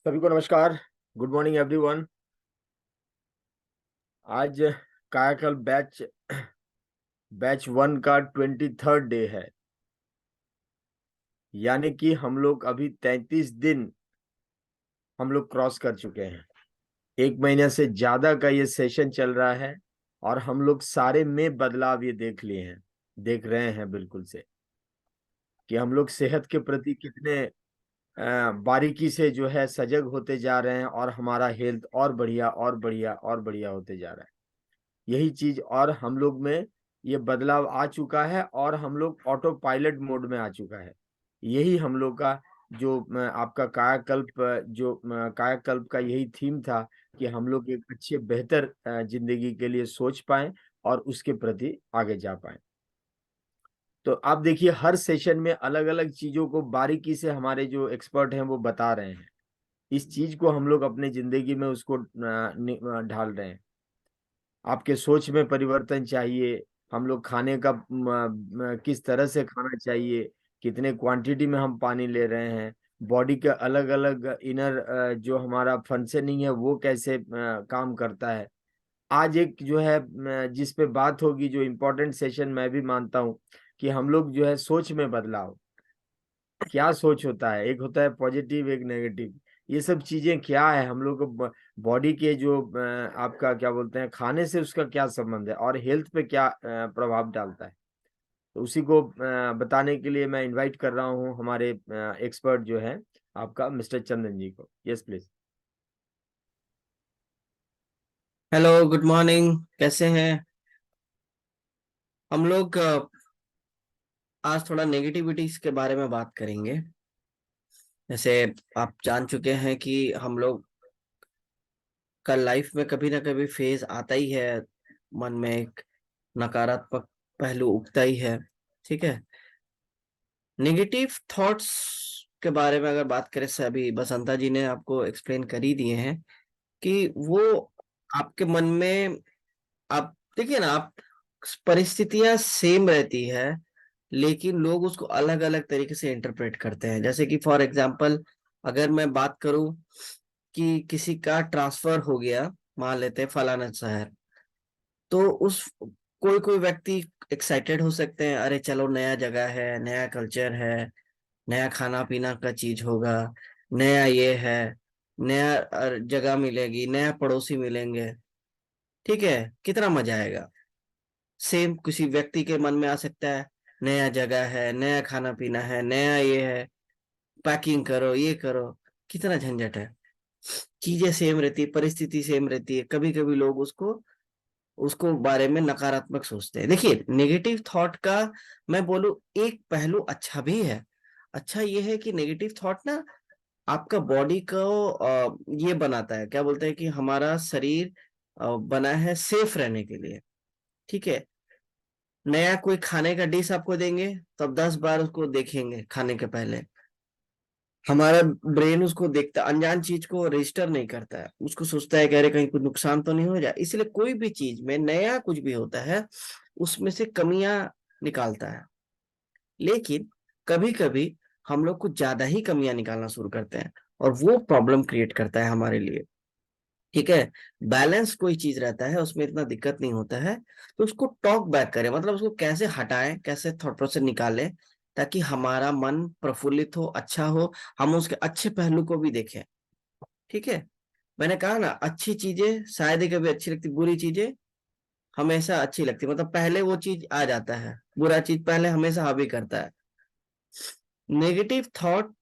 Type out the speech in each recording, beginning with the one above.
सभी को नमस्कार। Good morning everyone. आज कायाकल्प बैच 1 का 23rd डे है। यानी कि हम लोग अभी 33 दिन हम लोग क्रॉस कर चुके हैं। एक महीने से ज्यादा का ये सेशन चल रहा है और हम लोग सारे में बदलाव ये देख रहे हैं बिल्कुल से कि हम लोग सेहत के प्रति कितने बारीकी से जो है सजग होते जा रहे हैं और हमारा हेल्थ और बढ़िया और बढ़िया और बढ़िया होते जा रहा है। यही चीज और हम लोग में ये बदलाव आ चुका है और हम लोग ऑटो पायलट मोड में आ चुका है। यही हम लोग का जो आपका कायाकल्प का यही थीम था कि हम लोग एक अच्छे बेहतर जिंदगी के लिए सोच पाएं और उसके प्रति आगे जा पाएं। तो आप देखिए हर सेशन में अलग अलग चीजों को बारीकी से हमारे जो एक्सपर्ट हैं वो बता रहे हैं। इस चीज को हम लोग अपने जिंदगी में उसको ढाल रहे हैं। आपके सोच में परिवर्तन चाहिए। हम लोग खाने का किस तरह से खाना चाहिए, कितने क्वांटिटी में हम पानी ले रहे हैं, बॉडी के अलग अलग इनर जो हमारा फंक्शनिंग है वो कैसे काम करता है। आज एक जो है जिस पे बात होगी, जो इम्पोर्टेंट सेशन मैं भी मानता हूँ कि हम लोग जो है सोच में बदलाव। क्या सोच होता है, एक होता है पॉजिटिव एक नेगेटिव। ये सब चीजें क्या है, हम लोग को बॉडी के जो आपका क्या बोलते हैं खाने से उसका क्या संबंध है और हेल्थ पे क्या प्रभाव डालता है। तो उसी को बताने के लिए मैं इनवाइट कर रहा हूँ हमारे एक्सपर्ट जो है आपका मिस्टर चंदन जी को। Yes please. Hello, good morning. कैसे हैं हम लोग? आज थोड़ा नेगेटिविटीज के बारे में बात करेंगे। जैसे आप जान चुके हैं कि हम लोग का लाइफ में कभी ना कभी फेज आता ही है। मन में एक नकारात्मक पहलू उगता ही है। ठीक है। नेगेटिव थॉट्स के बारे में अगर बात करें से अभी बसंता जी ने आपको एक्सप्लेन कर ही दिए हैं कि वो आपके मन में, आप देखिए ना, आप परिस्थितियां सेम रहती है लेकिन लोग उसको अलग अलग तरीके से इंटरप्रेट करते हैं। जैसे कि फॉर एग्जांपल, अगर मैं बात करूं कि किसी का ट्रांसफर हो गया, मान लेते हैं फलाना शहर, तो उस कोई कोई व्यक्ति एक्साइटेड हो सकते हैं, अरे चलो नया जगह है, नया कल्चर है, नया खाना पीना का चीज होगा, नया ये है, नया जगह मिलेगी, नया पड़ोसी मिलेंगे। ठीक है, कितना मजा आएगा। सेम किसी व्यक्ति के मन में आ सकता है, नया जगह है, नया खाना पीना है, नया ये है, पैकिंग करो, ये करो, कितना झंझट है। चीजें सेम रहती है, परिस्थिति सेम रहती है, कभी कभी लोग उसको उसको बारे में नकारात्मक सोचते हैं। देखिए, नेगेटिव थॉट का मैं बोलूं, एक पहलू अच्छा भी है। अच्छा ये है कि नेगेटिव थॉट ना आपका बॉडी को ये बनाता है, क्या बोलते हैं कि हमारा शरीर बना है सेफ रहने के लिए। ठीक है। नया कोई खाने का डिश आपको देंगे तो आप 10 बार उसको देखेंगे खाने के पहले। हमारा ब्रेन उसको देखता, अनजान चीज को रजिस्टर नहीं करता है, उसको सोचता है कि अरे कहीं कुछ नुकसान तो नहीं हो जाए। इसलिए कोई भी चीज में नया कुछ भी होता है उसमें से कमियां निकालता है। लेकिन कभी कभी हम लोग कुछ ज्यादा ही कमियां निकालना शुरू करते हैं और वो प्रॉब्लम क्रिएट करता है हमारे लिए। ठीक है। बैलेंस कोई चीज रहता है उसमें इतना दिक्कत नहीं होता है। तो उसको टॉक बैक करें, मतलब उसको कैसे हटाएं, कैसे थॉट प्रोसेस निकालें ताकि हमारा मन प्रफुल्लित हो, अच्छा हो, हम उसके अच्छे पहलू को भी देखें। ठीक है। मैंने कहा ना, अच्छी चीजें शायद ही कभी अच्छी लगती, बुरी चीजें हमेशा अच्छी लगती, मतलब पहले वो चीज आ जाता है, बुरा चीज पहले हमेशा हावी करता है। Negative thought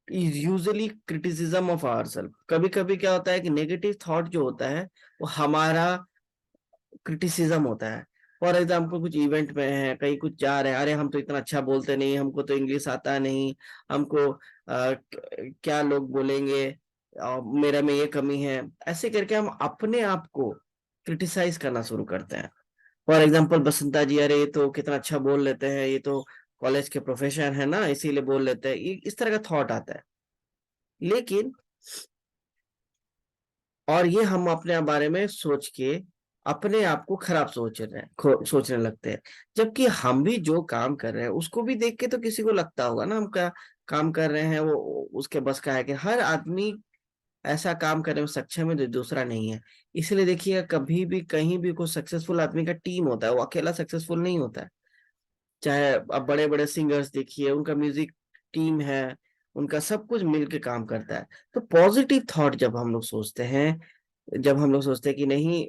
is usually criticism of ourselves. कभी कभी क्या होता है कि नेगेटिव थॉट जो होता है वो हमारा क्रिटिसिज्म होता है। फॉर एग्जाम्पल, कुछ इवेंट में है, कहीं कुछ जा रहे हैं, अरे हम तो इतना अच्छा बोलते नहीं, हमको तो इंग्लिश आता नहीं, हमको क्या लोग बोलेंगे, मेरा में ये कमी है। ऐसे करके हम अपने आप को क्रिटिसाइज करना शुरू करते हैं। फॉर एग्जाम्पल, बसंता जी, अरे ये तो कितना अच्छा बोल लेते हैं, ये तो कॉलेज के प्रोफेसर है ना, इसीलिए बोल लेते हैं, ये इस तरह का थॉट आता है। लेकिन और ये हम अपने बारे में सोच के अपने आप को खराब सोचने लगते हैं। जबकि हम भी जो काम कर रहे हैं उसको भी देख के तो किसी को लगता होगा ना, हम क्या काम कर रहे हैं वो उसके बस का है। कि हर आदमी ऐसा काम करने में सक्षम है जो दूसरा नहीं है। इसलिए देखिए, कभी भी कहीं भी कोई सक्सेसफुल आदमी का टीम होता है, वो अकेला सक्सेसफुल नहीं होता है। चाहे अब बड़े बड़े सिंगर्स देखिए, उनका म्यूजिक टीम है, उनका सब कुछ मिलके काम करता है। तो पॉजिटिव थॉट जब हम लोग सोचते हैं, जब हम लोग सोचते हैं कि नहीं,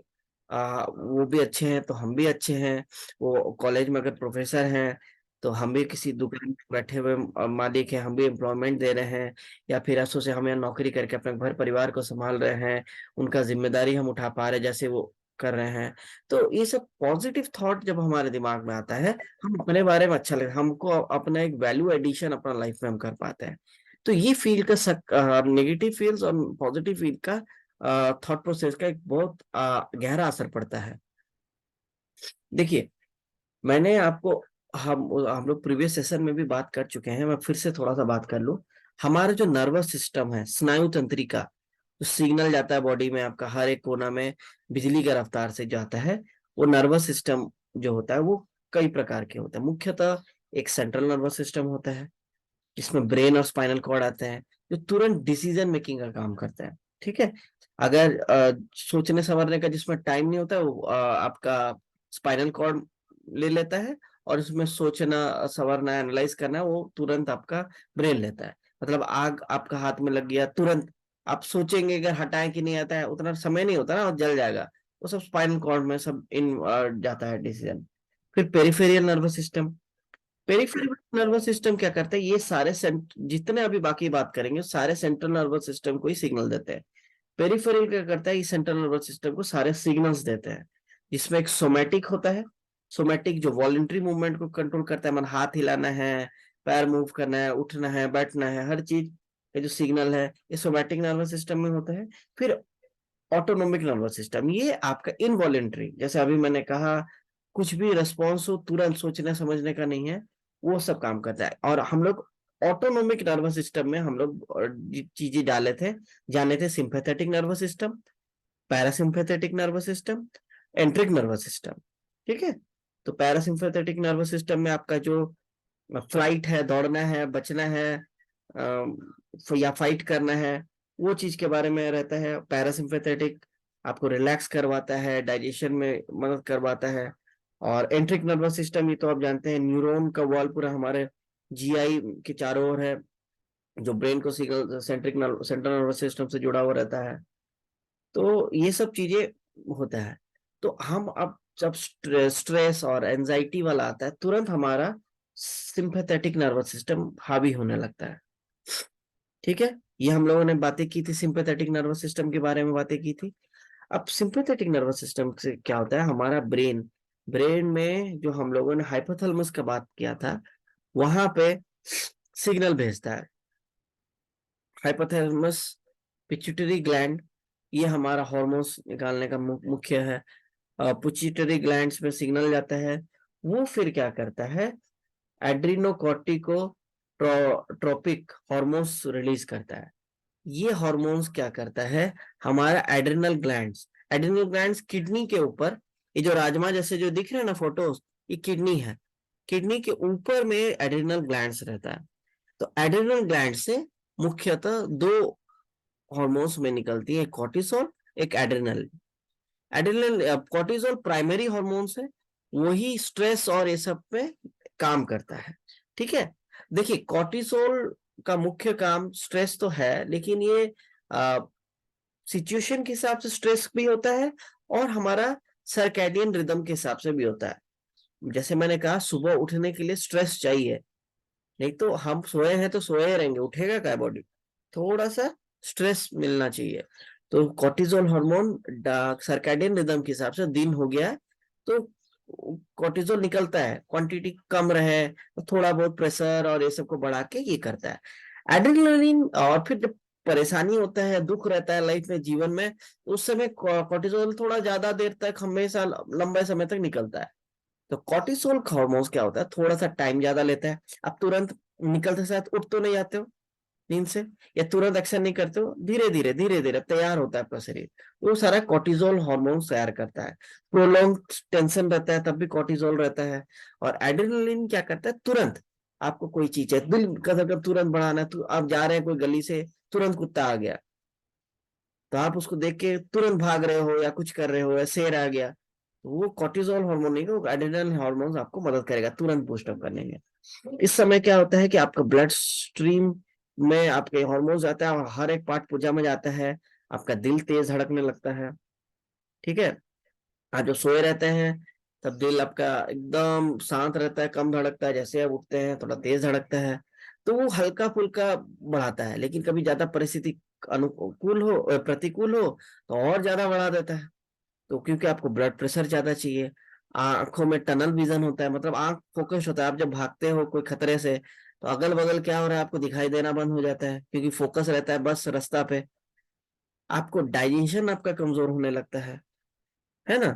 वो भी अच्छे हैं तो हम भी अच्छे हैं, वो कॉलेज में अगर प्रोफेसर हैं तो हम भी किसी दुकान में बैठे हुए मालिक हैं, हम भी एम्प्लॉयमेंट दे रहे हैं, या फिर ऐसों से हम यहाँ नौकरी करके अपने घर परिवार को संभाल रहे हैं, उनका जिम्मेदारी हम उठा पा रहे हैं जैसे वो कर रहे हैं। तो ये सब पॉजिटिव थॉट जब हमारे दिमाग में आता है, हम अपने बारे में अच्छा लगता है, हमको अपना एक वैल्यू एडिशन अपना लाइफ में हम कर पाते हैं। तो ये फील्ड का नेगेटिव फील्ड और पॉजिटिव फील्ड का थॉट प्रोसेस का एक बहुत गहरा असर पड़ता है। देखिए, मैंने आपको, हम लोग प्रीवियस सेशन में भी बात कर चुके हैं, मैं फिर से थोड़ा सा बात कर लूं। हमारा जो नर्वस सिस्टम है, स्नायु तंत्रिका, जो सिग्नल जाता है बॉडी में आपका हर एक कोना में, बिजली की रफ्तार से जाता है, वो नर्वस सिस्टम जो होता है वो कई प्रकार के होते हैं। मुख्यतः एक सेंट्रल नर्वस सिस्टम होता है, जिसमें ब्रेन और स्पाइनल कॉर्ड आते हैं, जो तुरंत डिसीजन मेकिंग का काम करता है। ठीक है, अगर सोचने संवरने का जिसमें टाइम नहीं होता, वो आपका स्पाइनल कॉर्ड ले लेता है, और उसमें सोचना संवरना एनालाइज करना है, वो तुरंत आपका ब्रेन लेता है। मतलब आग आपका हाथ में लग गया, तुरंत आप सोचेंगे अगर हटाएं कि नहीं आता है, उतना समय नहीं होता ना, और जल जाएगा, वो सब स्पाइनल कॉर्ड में सब इन जाता है डिसीजन। फिर peripheral nervous system, peripheral nervous system क्या करता है, ये सारे जितने अभी बाकी बात करेंगे सारे सेंट्रल नर्वस सिस्टम को ही सिग्नल देते हैं। पेरिफेरल क्या करता है, ये सेंट्रल नर्वस सिस्टम को सारे सिग्नल्स देते हैं, जिसमें एक सोमैटिक होता है। सोमैटिक जो वॉलंटरी मूवमेंट को कंट्रोल करता है, मन हाथ हिलाना है, पैर मूव करना है, उठना है, बैठना है, हर चीज ये जो सिग्नल है, ये सोमैटिक नर्वस सिस्टम में होता है। फिर ऑटोनोमिक नर्वस सिस्टम, ये आपका इनवॉलेंट्री, जैसे अभी मैंने कहा, कुछ भी रेस्पॉन्स हो तुरंत सोचने समझने का नहीं है, वो सब काम करता है। और हम लोग ऑटोनोमिक नर्वस सिस्टम में हम लोग चीजें डाले थे, जाने थे, sympathetic nervous system, parasympathetic nervous system, एंट्रिक nervous system. ठीक है, तो पैरासिम्पैथेटिक नर्वस सिस्टम में आपका जो फ्लाइट है, दौड़ना है, बचना है, या फाइट करना है, वो चीज के बारे में रहता है। पैरासिम्पैथेटिक आपको रिलैक्स करवाता है, डाइजेशन में मदद करवाता है। और एंट्रिक नर्वस सिस्टम, ये तो आप जानते हैं, न्यूरॉन का वॉल पूरा हमारे जीआई के चारों ओर है, जो ब्रेन को सिग्नल सेंट्रल नर्वस सिस्टम से जुड़ा हुआ रहता है। तो ये सब चीजें होता है। तो हम अब जब स्ट्रेस और एंजाइटी वाला आता है, तुरंत हमारा सिंपैथेटिक नर्वस सिस्टम हावी होने लगता है। ठीक है, ये हम लोगों ने बातें की थी, सिंपैथेटिक नर्वस सिस्टम के बारे में बातें की थी। अब सिंपैथेटिक नर्वस सिस्टम से क्या होता है, हमारा ब्रेन, ब्रेन में जो हम लोगों ने हाइपोथैलेमस का बात किया था, वहां पे सिग्नल भेजता है। हाइपोथैलेमस, पिट्यूटरी ग्लैंड, ये हमारा हॉर्मोन्स निकालने का मुख्य है। पिट्यूटरी ग्लैंड्स में सिग्नल जाता है, वो फिर क्या करता है, एड्रीनोकॉर्टिको ट्रोपिक हॉर्मोन्स रिलीज करता है। ये हॉर्मोन्स क्या करता है, हमारा adrenal glands, adrenal glands kidney के ऊपर, ये जो राजमा जैसे जो दिख रहे हैं ना फोटोज, ये किडनी है, किडनी के ऊपर में एड्रिनल ग्लैंड्स रहता है। तो एड्रिनल ग्लैंड से मुख्यतः दो हॉर्मोन्स में निकलती है, कॉर्टिसोल, एक adrenal. Adrenal, cortisol primary hormones है, वही स्ट्रेस और ये सब पे काम करता है। ठीक है, देखिए कॉर्टिसोल का मुख्य काम स्ट्रेस तो है, लेकिन ये सिचुएशन के हिसाब से स्ट्रेस भी होता है, और हमारा सर्कैडियन रिदम के हिसाब से भी होता है। जैसे मैंने कहा, सुबह उठने के लिए स्ट्रेस चाहिए, नहीं तो हम सोए हैं तो सोए रहेंगे, उठेगा क्या बॉडी, थोड़ा सा स्ट्रेस मिलना चाहिए। तो कॉर्टिजोल हार्मोन सर्कैडियन रिदम के हिसाब से दिन हो गया तो कॉर्टिजोल निकलता है, क्वांटिटी कम रहे तो थोड़ा बहुत प्रेशर और ये सब को बढ़ा के ये करता है। एड्रेनलिन, और फिर जब परेशानी होता है, दुख रहता है लाइफ में, जीवन में, तो उस समय कॉर्टिजोल थोड़ा ज्यादा देर तक, हमेशा लंबे समय तक निकलता है। तो कॉर्टिसोल हार्मोन्स क्या होता है, थोड़ा सा टाइम ज्यादा लेता है। आप तुरंत निकलते साथ उठ तो नहीं जाते हो नींद से, या तुरंत एक्शन नहीं करते हो, धीरे धीरे धीरे धीरे तैयार होता है आपका शरीर, वो सारा कॉर्टिसोल हार्मोन तैयार करता है। प्रोलॉन्ग टेंशन रहता है तब भी कॉर्टिसोल रहता है। और एड्रेनलिन क्या करता है, तुरंत आपको कोई चीज है, दिल का धड़कन तुरंत बढ़ाना है, तो आप जा रहे हैं कोई गली से, तुरंत कुत्ता आ गया, तो आप उसको देख के तुरंत भाग रहे हो या कुछ कर रहे हो या शेर आ गया, तो वो कॉर्टिसोल हार्मोन नहीं, वो एड्रेनल हार्मोन आपको मदद करेगा तुरंत बूस्ट अप करने में। इस समय क्या होता है कि आपका ब्लड स्ट्रीम में आपके हार्मोन्स आता है और हर एक पार्ट पूजा में जाता है, आपका दिल तेज धड़कने लगता है। ठीक है, आप जब सोए रहते हैं तब दिल आपका एकदम शांत रहता है, कम धड़कता है, जैसे आप उठते हैं थोड़ा तेज धड़कता है। तो वो हल्का फुल्का बढ़ाता है, लेकिन कभी ज्यादा परिस्थिति अनुकूल हो प्रतिकूल हो तो और ज्यादा बढ़ा देता है। तो क्योंकि आपको ब्लड प्रेशर ज्यादा चाहिए, आंखों में टनल विजन होता है, मतलब आंख फोकस होता है। आप जब भागते हो कोई खतरे से तो अगल बगल क्या हो रहा है आपको दिखाई देना बंद हो जाता है, क्योंकि फोकस रहता है बस रास्ता पे। आपको डाइजेशन आपका कमजोर होने लगता है ना,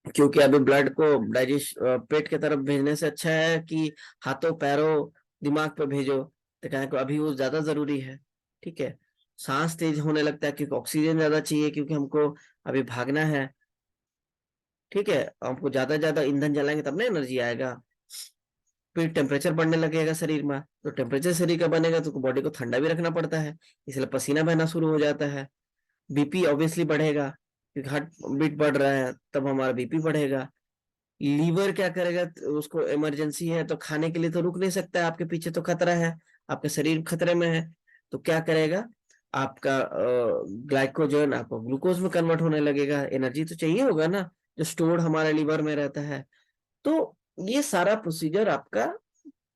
क्योंकि अभी ब्लड को डाइजेस्ट पेट की तरफ भेजने से अच्छा है कि हाथों पैरों दिमाग पे भेजो, तो क्या है कि अभी वो ज्यादा जरूरी है। ठीक है, सांस तेज होने लगता है क्योंकि ऑक्सीजन ज्यादा चाहिए, क्योंकि हमको अभी भागना है। ठीक है, हमको ज्यादा ईंधन जलाएंगे तब ना एनर्जी आएगा। फिर टेम्परेचर बढ़ने लगेगा शरीर में, तो टेम्परेचर शरीर का बनेगा तो बॉडी को ठंडा भी रखना पड़ता है, इसलिए पसीना बहना शुरू हो जाता है। बीपी ऑब्वियसली बढ़ेगा, क्योंकि हार्ट बीट बढ़ रहा है तब हमारा बीपी बढ़ेगा। लीवर क्या करेगा, उसको इमरजेंसी है तो खाने के लिए तो रुक नहीं सकता है, आपके पीछे तो खतरा है, आपका शरीर खतरे में है। तो क्या करेगा, आपका ग्लाइकोजन आपको ग्लूकोज में कन्वर्ट होने लगेगा, एनर्जी तो चाहिए होगा ना जो स्टोर्ड हमारे लीवर में रहता है। तो ये सारा प्रोसीजर आपका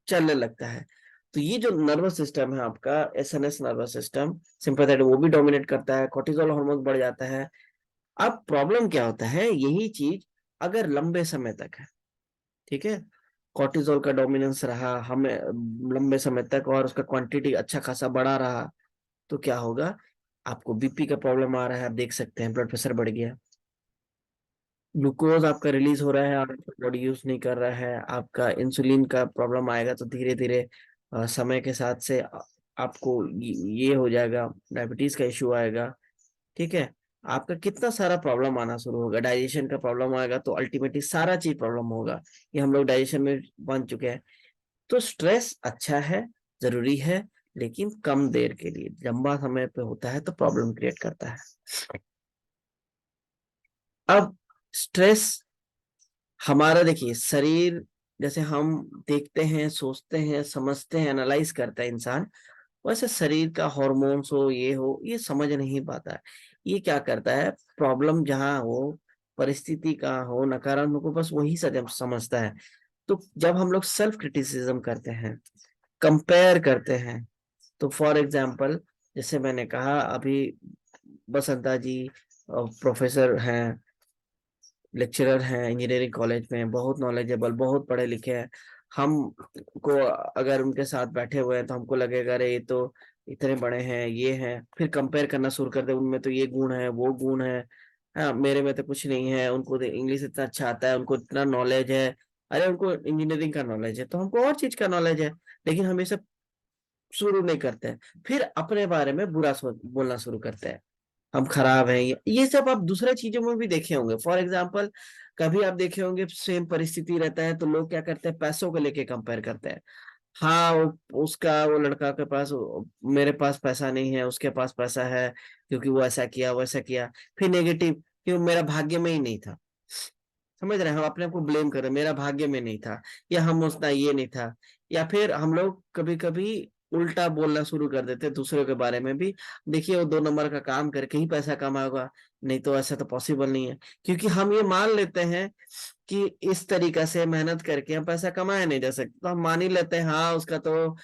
चलने लगता है। तो ये जो नर्वस सिस्टम है आपका, एसएनएस नर्वस सिस्टम सिंपैथेटिक, वो भी डोमिनेट करता है, कोर्टिसोल हार्मोन बढ़ जाता है। अब प्रॉब्लम क्या होता है, यही चीज अगर लंबे समय तक है, ठीक है, कोर्टिसोल का डोमिनेंस रहा हमें लंबे समय तक और उसका क्वांटिटी अच्छा खासा बढ़ा रहा, तो क्या होगा, आपको बीपी का प्रॉब्लम आ रहा है, आप देख सकते हैं ब्लड प्रेशर बढ़ गया, ग्लूकोज आपका रिलीज हो रहा है और बॉडी यूज नहीं कर रहा है, आपका इंसुलिन का प्रॉब्लम आएगा, तो धीरे धीरे समय के साथ से आपको ये हो जाएगा, डायबिटीज का इश्यू आएगा। ठीक है, आपका कितना सारा प्रॉब्लम आना शुरू होगा, डाइजेशन का प्रॉब्लम आएगा, तो अल्टीमेटली सारा चीज प्रॉब्लम होगा। ये हम लोग डाइजेशन में बन चुके हैं। तो स्ट्रेस अच्छा है, जरूरी है, लेकिन कम देर के लिए, लंबा समय पे होता है तो प्रॉब्लम क्रिएट करता है। अब स्ट्रेस हमारा देखिए शरीर, जैसे हम देखते हैं सोचते हैं समझते हैं एनालाइज करता है इंसान, वैसे शरीर का हॉर्मोन्स हो ये समझ नहीं पाता है। ये क्या करता है, प्रॉब्लम जहाँ हो, परिस्थिति कहाँ हो, नकारात्मक हो, बस वही समझता है। तो जब हम लोग सेल्फ क्रिटिसिज्म करते हैं, कंपेयर करते हैं, तो फॉर एग्जाम्पल जैसे मैंने कहा अभी, बसंता जी प्रोफेसर हैं, लेक्चरर हैं इंजीनियरिंग कॉलेज में, बहुत नॉलेजेबल, बहुत पढ़े लिखे हैं। हम को अगर उनके साथ बैठे हुए हैं तो हमको लगेगा अरे ये तो इतने बड़े हैं, ये हैं, फिर कंपेयर करना शुरू करते हैं, उनमें तो ये गुण है वो गुण है, हाँ मेरे में तो कुछ नहीं है, उनको तो इंग्लिश इतना अच्छा आता है, उनको इतना नॉलेज है, अरे उनको इंजीनियरिंग का नॉलेज है तो हमको और चीज का नॉलेज है। लेकिन हम ये सब शुरू नहीं करते हैं, फिर अपने बारे में बुरा बोलना शुरू करते हैं, हम खराब हैं, ये सब आप दूसरे चीजों में भी देखे होंगे। फॉर एग्जाम्पल कभी आप देखे होंगे सेम परिस्थिति रहता है तो लोग क्या करते हैं, पैसों को लेके कंपेयर करते हैं। हाँ उसका वो लड़का के पास, मेरे पास पैसा नहीं है, उसके पास पैसा है क्योंकि वो ऐसा किया वैसा किया। फिर नेगेटिव, क्यों मेरा भाग्य में ही नहीं था, समझ रहे हैं, हम अपने आप को ब्लेम कर रहे हैं, मेरा भाग्य में नहीं था, या हम उसका ये नहीं था। या फिर हम लोग कभी कभी उल्टा बोलना शुरू कर देते हैं दूसरों के बारे में भी, देखिए वो 2 नंबर का काम करके ही पैसा कमाएगा, नहीं तो ऐसा तो पॉसिबल नहीं है। क्योंकि हम ये मान लेते हैं कि इस तरीका से मेहनत करके हम पैसा कमाया नहीं जा सकता, तो हम मान ही लेते हैं हाँ उसका तो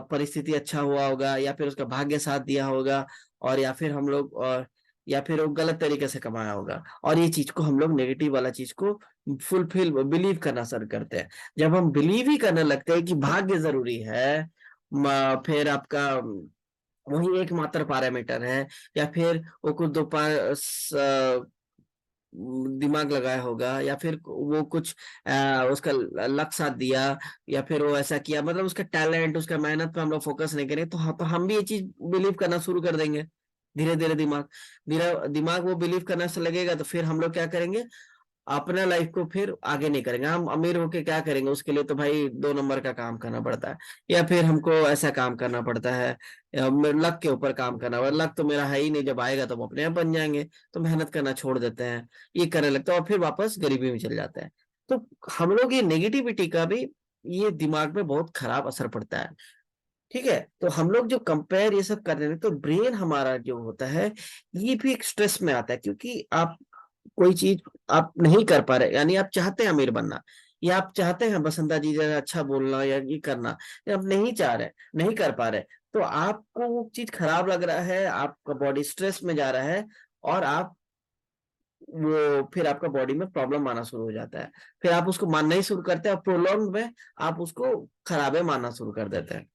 परिस्थिति अच्छा हुआ होगा, या फिर उसका भाग्य साथ दिया होगा, और या फिर हम लोग या फिर वो गलत तरीके से कमाया होगा। और ये चीज को हम लोग नेगेटिव वाला चीज को फुलफिल बिलीव करना शुरू करते हैं। जब हम बिलीव ही करने लगते हैं कि भाग्य जरूरी है, फिर आपका वही एकमात्र पैरामीटर है, या फिर वो कुछ दिमाग लगाया होगा, या फिर वो कुछ उसका लक साथ दिया, या फिर वो ऐसा किया, मतलब उसका टैलेंट उसका मेहनत पे हम लोग फोकस नहीं करें, तो हम भी ये चीज बिलीव करना शुरू कर देंगे। धीरे धीरे दिमाग वो बिलीव करना से लगेगा, तो फिर हम लोग क्या करेंगे, अपना लाइफ को फिर आगे नहीं करेंगे। हम अमीर होके क्या करेंगे, उसके लिए तो भाई 2 नंबर का काम करना पड़ता है, या फिर हमको ऐसा काम करना पड़ता है, या लक के ऊपर काम करना पड़ता है। लक तो मेरा है ही नहीं, जब आएगा तो हम अपने आप बन जाएंगे, तो मेहनत करना छोड़ देते हैं, ये करने लगते हैं और फिर वापस गरीबी में चले जाते हैं। तो हम लोग ये नेगेटिविटी का भी ये दिमाग में बहुत खराब असर पड़ता है। ठीक है, तो हम लोग जो कंपेयर ये सब कर रहे हैं, तो ब्रेन हमारा जो होता है ये भी एक स्ट्रेस में आता है, क्योंकि आप कोई चीज आप नहीं कर पा रहे, यानी आप चाहते हैं अमीर बनना, या आप चाहते हैं बसंता जी जैसा अच्छा बोलना या ये करना, या आप नहीं चाह रहे, नहीं कर पा रहे, तो आपको वो चीज खराब लग रहा है, आपका बॉडी स्ट्रेस में जा रहा है, और आप वो फिर आपका बॉडी में प्रॉब्लम आना शुरू हो जाता है, फिर आप उसको मानना ही शुरू करते हैं, और प्रोलॉन्ग में आप उसको खराबे मानना शुरू कर देते हैं।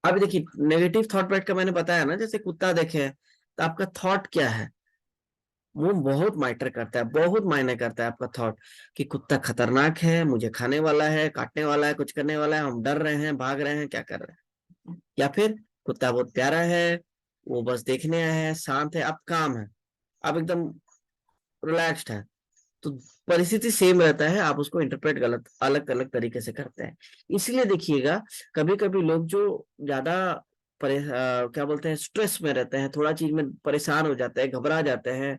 अभी देखिए, नेगेटिव थॉट पैटर्न का मैंने बताया ना, जैसे कुत्ता देखे, तो आपका थॉट क्या है, वो बहुत मैटर करता है, बहुत मायने करता है आपका थॉट, कि कुत्ता खतरनाक है, मुझे खाने वाला है, काटने वाला है, कुछ करने वाला है, हम डर रहे हैं, भाग रहे हैं, क्या कर रहे हैं। या फिर कुत्ता बहुत प्यारा है, वो बस देखने आया है, शांत है, अब काम है, अब एकदम रिलैक्स्ड है। तो परिस्थिति सेम रहता है, आप उसको इंटरप्रेट गलत अलग अलग तरीके से करते हैं। इसलिए देखिएगा, कभी कभी लोग जो ज्यादा क्या बोलते हैं, स्ट्रेस में रहते हैं, थोड़ा चीज में परेशान हो जाते हैं, घबरा जाते हैं,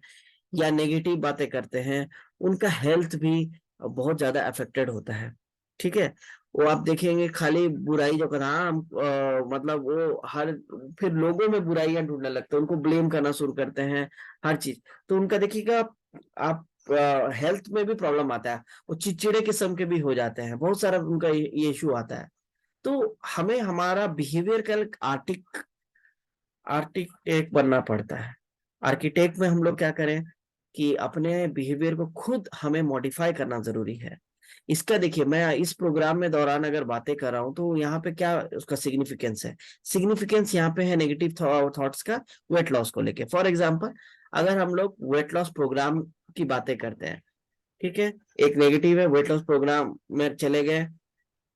या नेगेटिव बातें करते हैं, उनका हेल्थ भी बहुत ज्यादा अफेक्टेड होता है। ठीक है, वो आप देखेंगे खाली बुराई जो करना, हाँ, मतलब वो हर, फिर लोगों में बुराइयां ढूंढने लगते हैं, उनको ब्लेम करना शुरू करते हैं हर चीज। तो उनका देखिएगा आप हेल्थ में भी प्रॉब्लम आता है, वो चिड़चिड़े किस्म के भी हो जाते हैं, बहुत सारा उनका ये इशू आता है। तो हमें हमारा बिहेवियर का आर्किटेक्ट बनना पड़ता है। आर्किटेक्ट में हम लोग क्या करें, कि अपने बिहेवियर को खुद हमें मॉडिफाई करना जरूरी है। इसका देखिए, मैं इस प्रोग्राम में दौरान अगर बातें कर रहा हूं, तो यहाँ पे क्या उसका सिग्निफिकेंस है, सिग्निफिकेंस यहाँ पे है नेगेटिव थॉट्स का वेट लॉस को लेके। फॉर एग्जांपल, अगर हम लोग वेट लॉस प्रोग्राम की बातें करते हैं, ठीक है, एक नेगेटिव है, वेट लॉस प्रोग्राम में चले गए,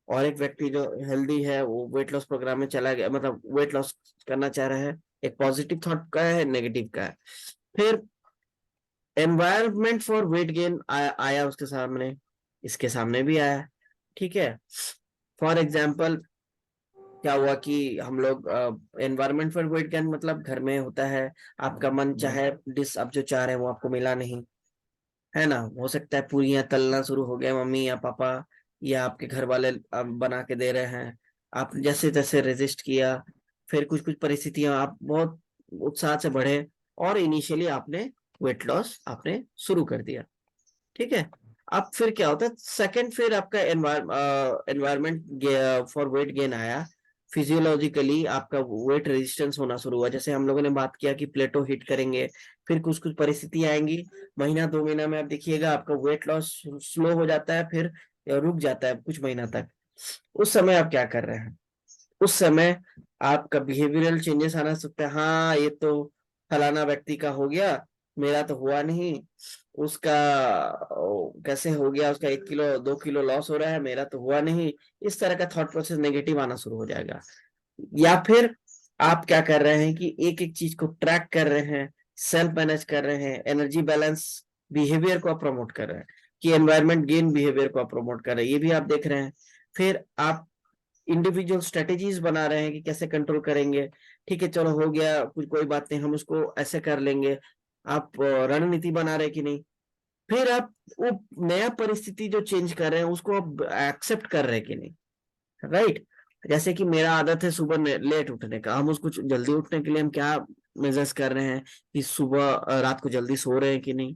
और एक व्यक्ति जो हेल्दी है वो वेट लॉस प्रोग्राम में चला गया, मतलब वेट लॉस करना चाह रहा है, एक पॉजिटिव थॉट का है, नेगेटिव का है। फिर एनवायरनमेंट फॉर वेट गेन आया उसके सामने, इसके सामने भी आया। ठीक है, फॉर एग्जाम्पल क्या हुआ कि हम लोग एनवायरनमेंट फॉर वेट गेन, मतलब घर में होता है, आपका मन चाहे डिश आप जो चाह रहे हैं वो आपको मिला नहीं, है ना, हो सकता है पूरियां तलना शुरू हो गया मम्मी या पापा, या आपके घर वाले बना के दे रहे हैं, आप जैसे तैसे रेजिस्ट किया, फिर कुछ कुछ परिस्थितियां आप बहुत उत्साह से बढ़े, और इनिशियली आपने वेट लॉस आपने शुरू कर दिया। ठीक है, अब फिर क्या होता है, सेकंड फिर आपका एनवायरमेंट फॉर वेट गेन आया, फिजियोलॉजिकली आपका वेट रेजिस्टेंस होना शुरू हुआ, जैसे हम लोगों ने बात किया कि प्लेटो हिट करेंगे, फिर कुछ कुछ परिस्थिति आएंगी, महीना 2 महीना में आप देखिएगा आपका वेट लॉस स्लो हो जाता है, फिर रुक जाता है कुछ महीना तक। उस समय आप क्या कर रहे हैं, उस समय आपका बिहेवियरल चेंजेस आना सकता है, हाँ ये तो फलाना व्यक्ति का हो गया, मेरा तो हुआ नहीं, उसका कैसे हो गया, उसका 1 किलो 2 किलो लॉस हो रहा है, मेरा तो हुआ नहीं। इस तरह का थॉट प्रोसेस नेगेटिव आना शुरू हो जाएगा। या फिर आप क्या कर रहे हैं कि एक एक चीज को ट्रैक कर रहे हैं, सेल्फ मैनेज कर रहे हैं, एनर्जी बैलेंस बिहेवियर को आप प्रमोट कर रहे हैं, कि एनवायरमेंट गेन बिहेवियर को आप प्रमोट कर रहे हैं, ये भी आप देख रहे हैं। फिर आप इंडिविजुअल स्ट्रेटेजीज बना रहे हैं कि कैसे कंट्रोल करेंगे, ठीक है चलो हो गया कुछ, कोई बात नहीं, हम उसको ऐसे कर लेंगे। आप रणनीति बना रहे हैं कि नहीं। फिर आप वो नया परिस्थिति जो चेंज कर रहे हैं उसको आप एक्सेप्ट कर रहे हैं कि नहीं, राइट। जैसे कि मेरा आदत है सुबह लेट उठने का, हम उसको जल्दी उठने के लिए हम क्या मेजर्स कर रहे हैं, कि सुबह रात को जल्दी सो रहे हैं कि नहीं,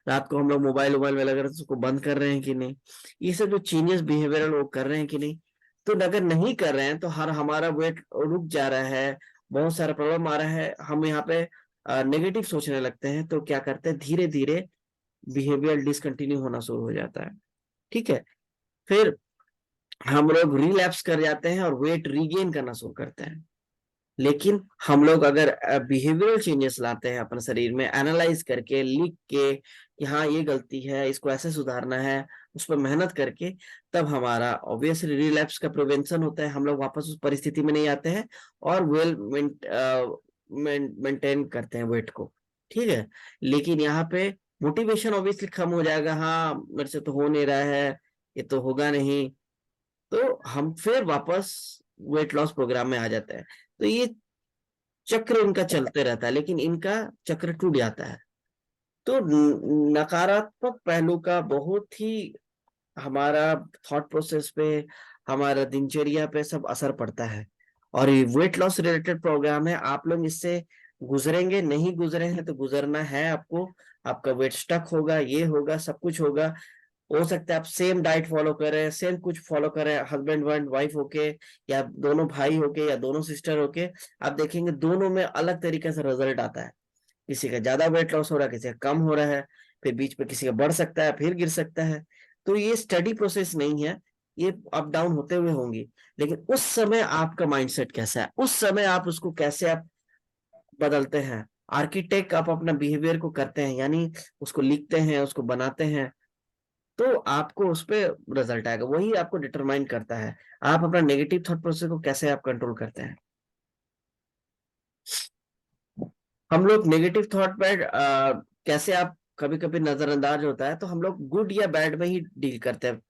रात को हम लोग मोबाइल वोबाइल में लग रहे हैं तो उसको बंद कर रहे हैं कि नहीं, ये सब जो चेंजेस बिहेवियरल वो कर रहे हैं कि नहीं। तो अगर नहीं कर रहे हैं तो हर हमारा वेट रुक जा रहा है, बहुत सारा प्रॉब्लम आ रहा है, हम यहाँ पे नेगेटिव सोचने लगते हैं, तो क्या करते हैं, धीरे धीरे बिहेवियर डिसकंटिन्यू होना शुरू हो जाता है। ठीक है, फिर हम लोग रिलैप्स कर जाते हैं और वेट रीगेन करना शुरू करते हैं। लेकिन हम लोग अगर बिहेवियरल चेंजेस लाते हैं अपने शरीर में, एनालाइज करके लिख के कि हाँ ये गलती है, इसको ऐसे सुधारना है, उस पर मेहनत करके, तब हमारा ऑब्वियसली रिलैप्स का प्रिवेंशन होता है, हम लोग वापस उस परिस्थिति में नहीं आते हैं, और वेल मेंटेन करते हैं वेट को। ठीक है, लेकिन यहाँ पे मोटिवेशन ऑब्वियसली कम हो जाएगा, हाँ मेरे से तो हो नहीं रहा है, ये तो होगा नहीं, तो हम फिर वापस वेट लॉस प्रोग्राम में आ जाते हैं। तो ये चक्र इनका चलते रहता है, लेकिन इनका चक्र टूट जाता है। तो नकारात्मक पहलू का बहुत ही हमारा थॉट प्रोसेस पे, हमारा दिनचर्या पे सब असर पड़ता है। और ये वेट लॉस रिलेटेड प्रोग्राम है, आप लोग इससे गुजरेंगे, नहीं गुजरे हैं तो गुजरना है आपको। आपका वेट स्टक होगा, ये होगा, सब कुछ होगा। हो सकता है आप सेम डाइट फॉलो करें, सेम कुछ फॉलो करें, हस्बैंड एंड वाइफ होके, या दोनों भाई होके, या दोनों सिस्टर होके, आप देखेंगे दोनों में अलग तरीके से रिजल्ट आता है। किसी का ज्यादा वेट लॉस हो रहा है, किसी का कम हो रहा है, फिर बीच में किसी का बढ़ सकता है, फिर गिर सकता है। तो ये स्टडी प्रोसेस नहीं है, ये अप डाउन होते हुए होंगी। लेकिन उस समय आपका माइंडसेट कैसा है, उस समय आप उसको कैसे आप बदलते हैं, आर्किटेक्ट आप अपना बिहेवियर को करते हैं, यानी उसको लिखते हैं, उसको बनाते हैं, तो आपको उस पे रिजल्ट आएगा। वही आपको डिटरमाइन करता है आप अपना नेगेटिव थॉट प्रोसेस को कैसे आप कंट्रोल करते हैं। हम लोग नेगेटिव थॉट पे कैसे आप कभी कभी नजरअंदाज होता है, तो हम लोग गुड या बैड में ही डील करते हैं।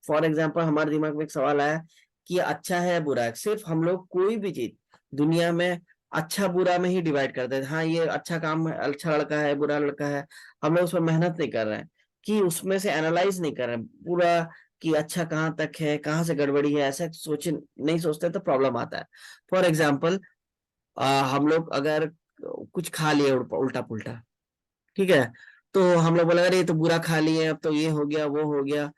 फॉर एग्जाम्पल हमारे दिमाग में एक सवाल आया कि ये अच्छा है बुरा है, सिर्फ हम लोग कोई भी चीज दुनिया में अच्छा बुरा में ही डिवाइड करते हैं। हाँ ये अच्छा काम है, अच्छा लड़का है, बुरा लड़का है, हम लोग उसमें मेहनत नहीं कर रहे हैं कि उसमें से एनालाइज नहीं कर रहे हैं पूरा कि अच्छा कहाँ तक है, कहाँ से गड़बड़ी है, ऐसा सोच नहीं सोचते तो प्रॉब्लम आता है। फॉर एग्जाम्पल हम लोग अगर कुछ खा लिए उल्टा पुल्टा, ठीक है, तो हम लोग बोले अरे ये तो बुरा खा लिए, अब तो ये हो गया वो हो गया,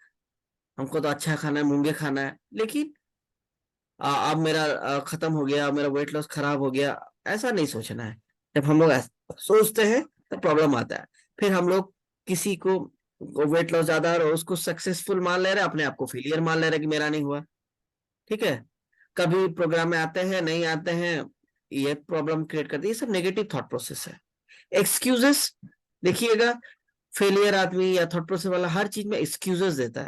हमको तो अच्छा खाना है, मूंगे खाना है, लेकिन अब मेरा खत्म हो गया, मेरा वेट लॉस खराब हो गया, ऐसा नहीं सोचना है। जब हम लोग ऐसा सोचते हैं तो प्रॉब्लम आता है। फिर हम लोग किसी को वेट लॉस ज्यादा और उसको सक्सेसफुल मान ले रहे हैं, अपने आप को फेलियर मान ले रहे हैं कि मेरा नहीं हुआ। ठीक है, कभी प्रोग्राम में आते हैं नहीं आते हैं, ये प्रॉब्लम क्रिएट करती है। ये सब नेगेटिव थॉट प्रोसेस है। एक्सक्यूजेस देखिएगा, फेलियर आदमी या थॉट प्रोसेस वाला हर चीज में एक्सक्यूजेस देता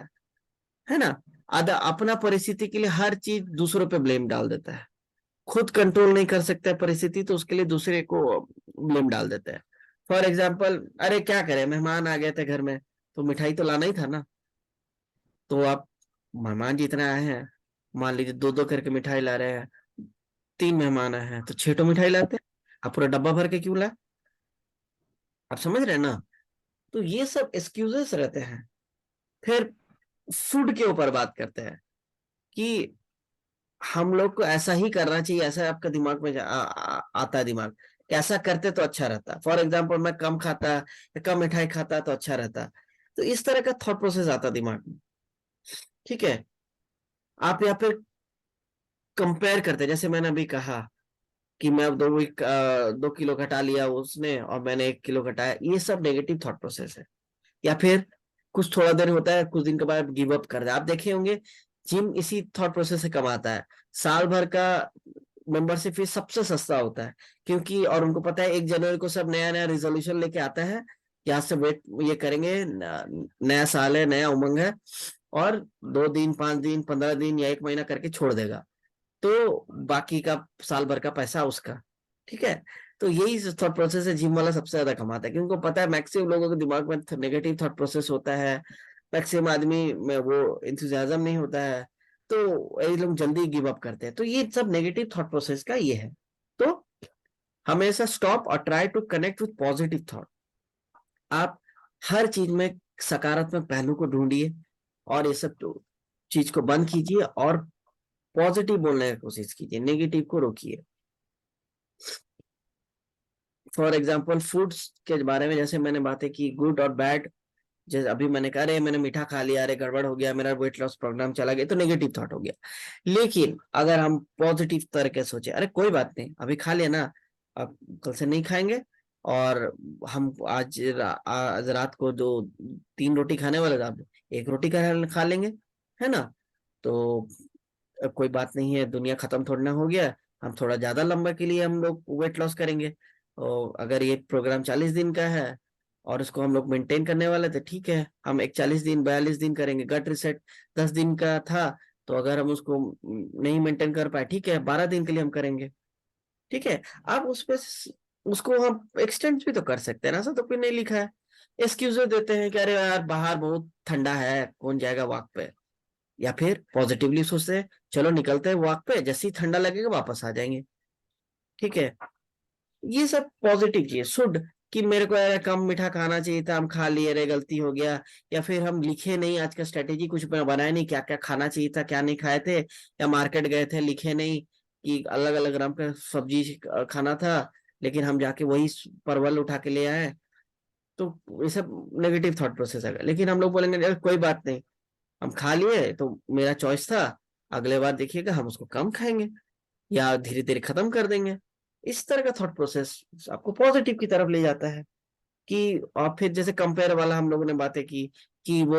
है ना। आधा अपना परिस्थिति के लिए हर चीज दूसरों पे ब्लेम डाल देता है, खुद कंट्रोल नहीं कर सकता है परिस्थिति तो उसके लिए दूसरे को ब्लेम डाल देता है। फॉर एग्जाम्पल, अरे क्या करें, मेहमान आ गए थे घर में, तो मिठाई तो लाना ही था ना। तो आप, मेहमान जितने आए हैं, मान लीजिए दो दो करके मिठाई ला रहे हैं, 3 मेहमान आए हैं तो 6 मिठाई लाते हैं, आप पूरा डब्बा भर के क्यों लाए। आप समझ रहे हैं ना। तो ये सब एक्सक्यूजेस रहते हैं। फिर फूड के ऊपर बात करते हैं कि हम लोग को ऐसा ही करना चाहिए, ऐसा आपका दिमाग में आता है दिमाग कि ऐसा करते तो अच्छा रहता। फॉर एग्जाम्पल मैं कम खाता या कम मिठाई खाता तो अच्छा रहता। तो इस तरह का थॉट प्रोसेस आता दिमाग में। ठीक है, आप यहाँ पे कंपेयर करते हैं, जैसे मैंने अभी कहा कि मैं अब 2 वीक 2 किलो घटा लिया उसने और मैंने 1 किलो घटाया, ये सब नेगेटिव थॉट प्रोसेस है। या फिर कुछ थोड़ा देर होता है, कुछ दिन के बाद गिव अप कर दे। आप देखे होंगे जिम इसी थॉट प्रोसेस से कमाता है। साल भर का मेंबरशिप फीस सबसे सस्ता होता है, क्योंकि और उनको पता है 1 जनवरी को सब नया नया रिजोल्यूशन लेके आता है, यहाँ से वेट ये करेंगे, नया साल है, नया उमंग है, और 2 दिन 5 दिन 15 दिन या 1 महीना करके छोड़ देगा। तो बाकी का साल भर का पैसा उसका। ठीक है, तो यही थॉट प्रोसेस है, जिम वाला सबसे ज्यादा कमाता है, क्योंकि उनको पता है मैक्सिमम लोगों के दिमाग में नेगेटिव थॉट प्रोसेस होता है, मैक्सिमम आदमी में वो इंथुजियाज्म नहीं होता है, तो ये लोग जल्दी गिव अप करते हैं। तो ये सब नेगेटिव थॉट प्रोसेस का ये है। तो हमेशा स्टॉप और try to connect with positive thought. आप हर चीज में सकारात्मक पहलू को ढूंढिए और ये सब चीज को बंद कीजिए और पॉजिटिव बोलने की कोशिश कीजिए, नेगेटिव को रोकिए। फॉर एग्जाम्पल फूड्स के बारे में जैसे मैंने बातें की, गुड और बैड, जैसे अभी मैंने कहा अरे मैंने मीठा खा लिया, अरे गड़बड़ हो गया, मेरा वेट लॉस प्रोग्राम चला गया, तो नेगेटिव थॉट हो गया। लेकिन अगर हम पॉजिटिव तरह के सोचे, अरे कोई बात नहीं अभी खा लिया ना, अब कल से नहीं खाएंगे, और हम आज रात को जो 3 रोटी खाने वाले थे, अब 1 रोटी खा लेंगे, है ना। तो कोई बात नहीं है, दुनिया खत्म थोड़ी ना हो गया, हम थोड़ा ज्यादा लंबा के लिए हम लोग वेट लॉस करेंगे। और अगर ये प्रोग्राम 40 दिन का है और उसको हम लोग मेंटेन करने वाले थे, ठीक है, हम एक 40 दिन 42 दिन करेंगे। गट रिसेट 10 दिन का था, तो अगर हम उसको नहीं मेंटेन कर पाए, ठीक है, 12 दिन के लिए हम करेंके। ठीक है, अब उस पे उसको हम एक्सटेंड भी तो कर सकते हैं ना, ऐसा तो कोई नहीं लिखा है। एक्सक्यूज देते हैं कि अरे यार बाहर बहुत ठंडा है, कौन जाएगा वॉक पे। या फिर पॉजिटिवली सोचते हैं चलो निकलते हैं वॉक पे, जैसे ही ठंडा लगेगा वापस आ जाएंगे। ठीक है, ये सब पॉजिटिव चीज शुड, कि मेरे को यार कम मीठा खाना चाहिए था, हम खा लिए, रे गलती हो गया। या फिर हम लिखे नहीं, आज का स्ट्रेटेजी कुछ बनाया नहीं, क्या क्या खाना चाहिए था क्या नहीं खाए थे, या मार्केट गए थे लिखे नहीं कि अलग अलग रंग का सब्जी खाना था, लेकिन हम जाके वही परवल उठा के ले आए। तो ये सब नेगेटिव थॉट प्रोसेस है। लेकिन हम लोग बोलेंगे यार कोई बात नहीं, हम खा लिए तो मेरा चॉइस था, अगले बार देखिएगा हम उसको कम खाएंगे या धीरे धीरे खत्म कर देंगे। इस तरह का थॉट प्रोसेस आपको पॉजिटिव की तरफ ले जाता है। कि और फिर जैसे कंपेयर वाला हम लोगों ने बातें की कि वो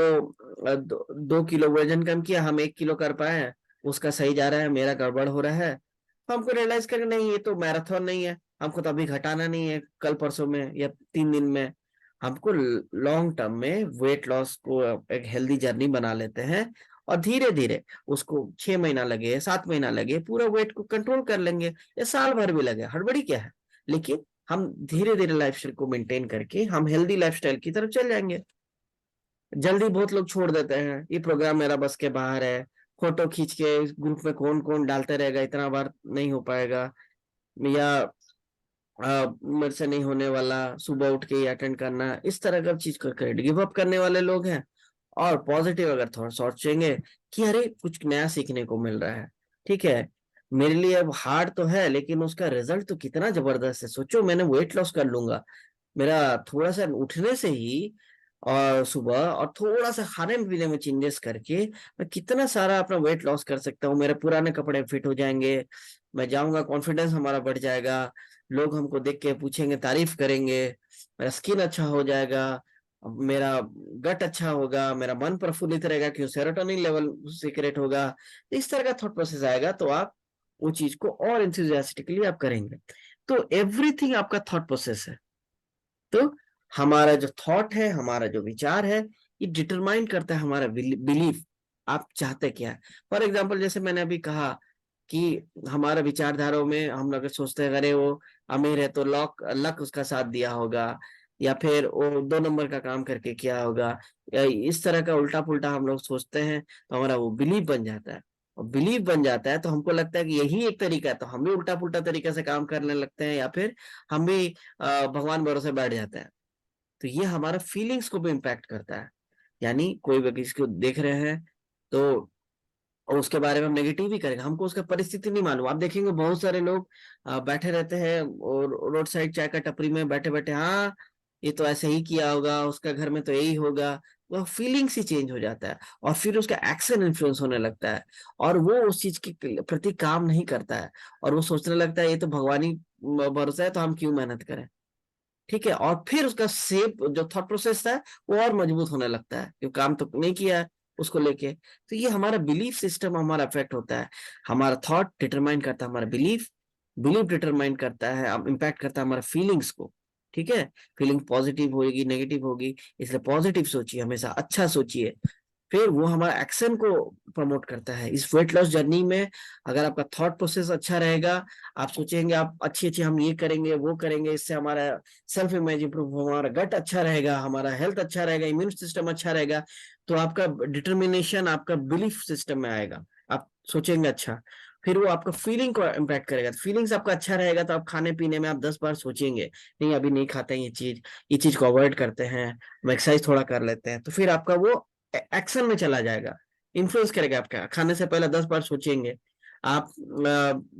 2 किलो वजन कम किया, हम 1 किलो कर पाए, उसका सही जा रहा है, मेरा गड़बड़ हो रहा है। तो हमको रियलाइज करें नहीं ये तो मैराथन नहीं है, हमको तो अभी घटाना नहीं है कल परसों में या 3 दिन में, हमको लॉन्ग टर्म में वेट लॉस को एक हेल्दी जर्नी बना लेते हैं। और धीरे धीरे उसको 6 महीना लगे 7 महीना लगे पूरा वेट को कंट्रोल कर लेंगे, या साल भर भी लगे, हड़बड़ी क्या है। लेकिन हम धीरे धीरे लाइफस्टाइल को मेंटेन करके हम हेल्दी लाइफस्टाइल की तरफ चल जाएंगे। जल्दी बहुत लोग छोड़ देते हैं, ये प्रोग्राम मेरा बस के बाहर है, फोटो खींच के ग्रुप में कौन कौन डालते रहेगा, इतना बार नहीं हो पाएगा, या मेरे से नहीं होने वाला, सुबह उठ के ही अटेंड करना, इस तरह का चीज करके गिव अप करने वाले लोग हैं। और पॉजिटिव अगर थोड़ा सोचेंगे कि अरे कुछ नया सीखने को मिल रहा है, ठीक है, मेरे लिए अब हार्ड तो है लेकिन उसका रिजल्ट तो कितना जबरदस्त है, सोचो मैंने वेट लॉस कर लूंगा, मेरा थोड़ा सा उठने से ही और सुबह और थोड़ा सा खाने पीने में चेंजेस करके मैं कितना सारा अपना वेट लॉस कर सकता हूँ, मेरे पुराने कपड़े फिट हो जाएंगे, मैं जाऊंगा कॉन्फिडेंस हमारा बढ़ जाएगा, लोग हमको देख के पूछेंगे तारीफ करेंगे, मेरा स्किन अच्छा हो जाएगा, मेरा गट अच्छा होगा, मेरा मन प्रफुल्लित रहेगा क्यों सेरोटोनिन लेवल सीक्रेट होगा। इस तरह का थॉट प्रोसेस आएगा तो आप वो चीज को और इंथुजियास्टिकली आप करेंगे। तो एवरीथिंग आपका थॉट प्रोसेस है। तो हमारा जो थॉट है, हमारा जो विचार है, ये डिटरमाइन करता है हमारा बिलीफ, आप चाहते क्या है। फॉर एग्जाम्पल जैसे मैंने अभी कहा कि हमारा विचारधाराओं में हम लोग सोचते हैं अरे वो अमीर है तो लॉक लक उसका साथ दिया होगा, या फिर वो 2 नंबर का काम करके किया होगा, या इस तरह का उल्टा पुल्टा हम लोग सोचते हैं, तो हमारा वो बिलीफ बन जाता है। और बिलीफ बन जाता है तो हमको लगता है कि यही एक तरीका है, तो हम भी उल्टा पुल्टा तरीके से काम करने लगते हैं, या फिर हम भी भगवान भरोसे बैठ जाते हैं। तो ये हमारा फीलिंग्स को भी इम्पैक्ट करता है। यानी कोई व्यक्ति इसको देख रहे हैं तो और उसके बारे में हम नेगेटिव ही करेंगे, हमको उसका परिस्थिति नहीं मालूम। आप देखेंगे बहुत सारे लोग बैठे रहते हैं और रोड साइड चाय का टपरी में बैठे बैठे, हाँ ये तो ऐसे ही किया होगा, उसका घर में तो यही होगा, वो फीलिंग्स ही चेंज हो जाता है, और फिर उसका एक्शन इन्फ्लुएंस होने लगता है, और वो उस चीज के प्रति काम नहीं करता है, और वो सोचने लगता है ये तो भगवानी भरोसा है तो हम क्यों मेहनत करें। ठीक है, और फिर उसका सेप जो थॉट प्रोसेस था वो और मजबूत होने लगता है क्योंकि काम तो नहीं किया है उसको लेके। तो ये हमारा बिलीफ सिस्टम हमारा अफेक्ट होता है, हमारा थॉट डिटरमाइन करता है हमारा बिलीफ, बिलीफ डिटरमाइन करता है इम्पैक्ट करता है हमारा फीलिंग्स को। ठीक है, फीलिंग पॉजिटिव होगी नेगेटिव होगी, इसलिए पॉजिटिव सोचिए, हमेशा अच्छा सोचिए, फिर वो हमारा एक्शन को प्रमोट करता है इस वेट लॉस जर्नी में। अगर आपका थॉट प्रोसेस अच्छा रहेगा, आप सोचेंगे आप अच्छी अच्छी हम ये करेंगे वो करेंगे, इससे हमारा सेल्फ इमेज इंप्रूव हो, हमारा गट अच्छा रहेगा, हमारा हेल्थ अच्छा रहेगा, इम्यून सिस्टम अच्छा रहेगा, तो आपका डिटर्मिनेशन आपका बिलीफ सिस्टम में आएगा, आप सोचेंगे अच्छा, फिर वो आपका फीलिंग को इम्पैक्ट करेगा। फीलिंग्स आपका अच्छा रहेगा तो आप खाने पीने में आप 10 बार सोचेंगे नहीं अभी नहीं खाते हैं ये चीज को अवॉइड करते हैं, हम एक्सरसाइज थोड़ा कर लेते हैं, तो फिर आपका वो एक्शन में चला जाएगा, इन्फ्लुएंस करेगा आपका। खाने से पहले 10 बार सोचेंगे आप,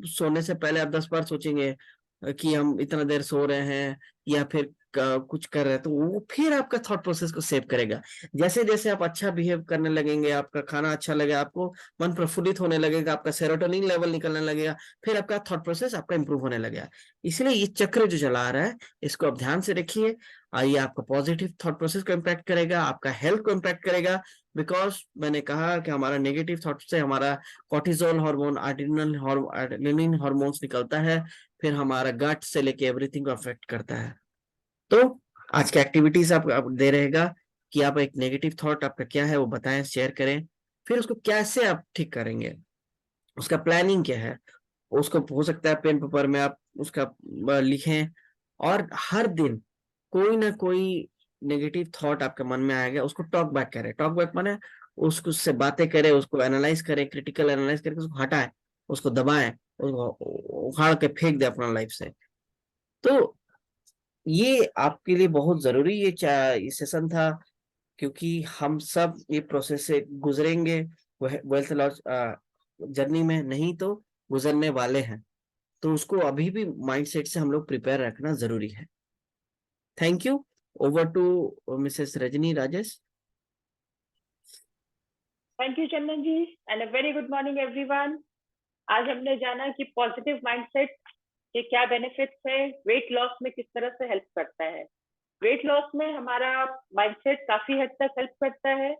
सोने से पहले आप 10 बार सोचेंगे कि हम इतना देर सो रहे हैं, या फिर कुछ कर रहे हैं, तो वो फिर आपका थॉट प्रोसेस को सेव करेगा। जैसे जैसे आप अच्छा बिहेव करने लगेंगे, आपका खाना अच्छा लगेगा, आपको मन प्रफुल्लित होने लगेगा, आपका सेरोटोनिन लेवल निकलने लगेगा, फिर आपका थॉट प्रोसेस आपका इंप्रूव होने लगेगा। इसलिए ये चक्र जो चला आ रहा है इसको आप ध्यान से रखिए, ये आपका पॉजिटिव थॉट प्रोसेस को इम्पैक्ट करेगा, आपका हेल्थ को इम्पैक्ट करेगा। बिकॉज मैंने कहा कि हमारा नेगेटिव थॉट से हमारा कॉर्टिजोल हार्मोन एड्रेनलिन हार्मोन्स निकलता है, फिर हमारा गट से लेके एवरीथिंग को अफेक्ट करता है। तो आज की एक्टिविटीज आप दे रहेगा कि आप एक नेगेटिव थॉट आपका क्या है वो बताएं, शेयर करें, फिर उसको कैसे आप ठीक करेंगे, उसका प्लानिंग क्या है, उसको हो सकता है पेन पेपर में आप उसका लिखें, और हर दिन कोई ना कोई नेगेटिव थॉट आपके मन में आ गया, उसको टॉक बैक करें। टॉक बैक माने उसको उससे बातें करें, उसको एनालाइज करें, क्रिटिकल एनालाइज करके उसको हटाएं, उसको दबाएं, उसको उखाड़ के फेंक दे अपना लाइफ से। तो ये आपके लिए बहुत जरूरी ये सेशन था, क्योंकि हम सब ये प्रोसेस से गुजरेंगे वेल्थ लॉस जर्नी में, नहीं तो गुजरने वाले हैं। तो उसको अभी भी माइंडसेट से हम लोग प्रिपेयर रखना जरूरी है। Thank you. Over to Mrs Rajni Rajesh. Thank you Chandan ji and a very good morning everyone. आज हमने जाना कि पॉजिटिव माइंडसेट के क्या बेनिफिट्स है, वेट लॉस में किस तरह से हेल्प करता है। वेट लॉस में हमारा माइंडसेट काफी हद तक हेल्प करता है,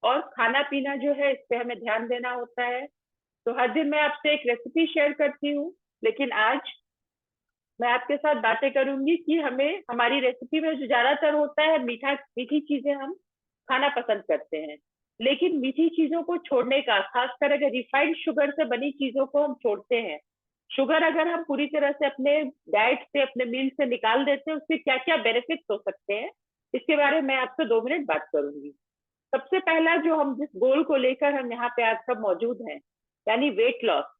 और खाना पीना जो है इस पे हमें ध्यान देना होता है। तो हर दिन मैं आपसे एक रेसिपी शेयर करती हूँ, लेकिन आज मैं आपके साथ बातें करूंगी कि हमें हमारी रेसिपी में जो ज्यादातर होता है मीठी चीजें हम खाना पसंद करते हैं, लेकिन मीठी चीजों को छोड़ने का, खासकर अगर रिफाइंड शुगर से बनी चीजों को हम छोड़ते हैं, शुगर अगर हम पूरी तरह से अपने डाइट से, अपने मील से निकाल देते हैं, उसके क्या क्या बेनिफिट्स हो सकते हैं, इसके बारे में मैं आपसे 2 मिनट बात करूंगी। सबसे पहला, जो हम जिस गोल को लेकर हम यहाँ पे आज सब मौजूद हैं, यानी वेट लॉस।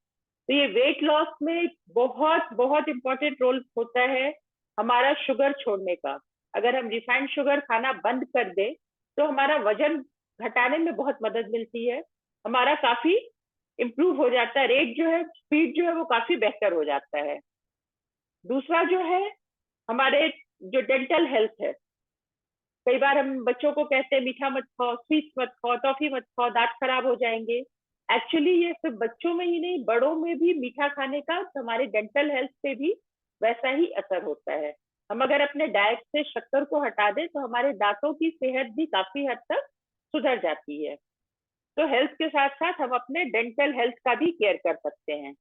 तो ये वेट लॉस में बहुत बहुत इंपॉर्टेंट रोल होता है हमारा शुगर छोड़ने का। अगर हम रिफाइंड शुगर खाना बंद कर दे तो हमारा वजन घटाने में बहुत मदद मिलती है, हमारा काफी इम्प्रूव हो जाता है, रेट जो है, स्पीड जो है वो काफी बेहतर हो जाता है। दूसरा जो है, हमारे जो डेंटल हेल्थ है, कई बार हम बच्चों को कहते हैं मीठा मत खाओ, स्वीट मत खाओ, टॉफी मत खाओ, दांत खराब हो जाएंगे। एक्चुअली ये सिर्फ बच्चों में ही नहीं, बड़ों में भी मीठा खाने का हमारे डेंटल हेल्थ पे भी वैसा ही असर होता है। हम अगर अपने डाइट से शक्कर को हटा दें तो हमारे दांतों की सेहत भी काफी हद तक सुधर जाती है। तो हेल्थ के साथ साथ हम अपने डेंटल हेल्थ का भी केयर कर सकते हैं।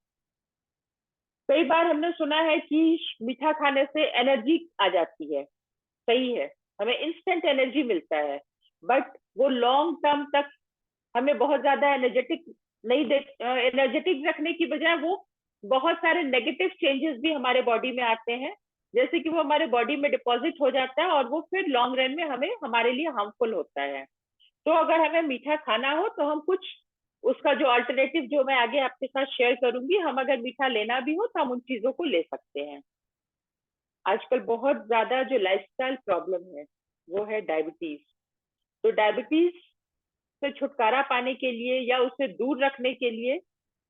कई बार हमने सुना है कि मीठा खाने से एनर्जी आ जाती है, सही है, हमें इंस्टेंट एनर्जी मिलता है, बट वो लॉन्ग टर्म तक हमें बहुत ज्यादा एनर्जेटिक नहीं दे, एनर्जेटिक रखने की बजाय वो बहुत सारे नेगेटिव चेंजेस भी हमारे बॉडी में आते हैं, जैसे कि वो हमारे बॉडी में डिपॉजिट हो जाता है और वो फिर लॉन्ग रन में हमें, हमारे लिए हार्मफुल होता है। तो अगर हमें मीठा खाना हो तो हम कुछ उसका जो अल्टरनेटिव, जो मैं आगे आपके साथ शेयर करूंगी, हम अगर मीठा लेना भी हो तो हम उन चीजों को ले सकते हैं। आजकल बहुत ज्यादा जो लाइफस्टाइल प्रॉब्लम है वो है डायबिटीज। तो डायबिटीज से छुटकारा पाने के लिए या उसे दूर रखने के लिए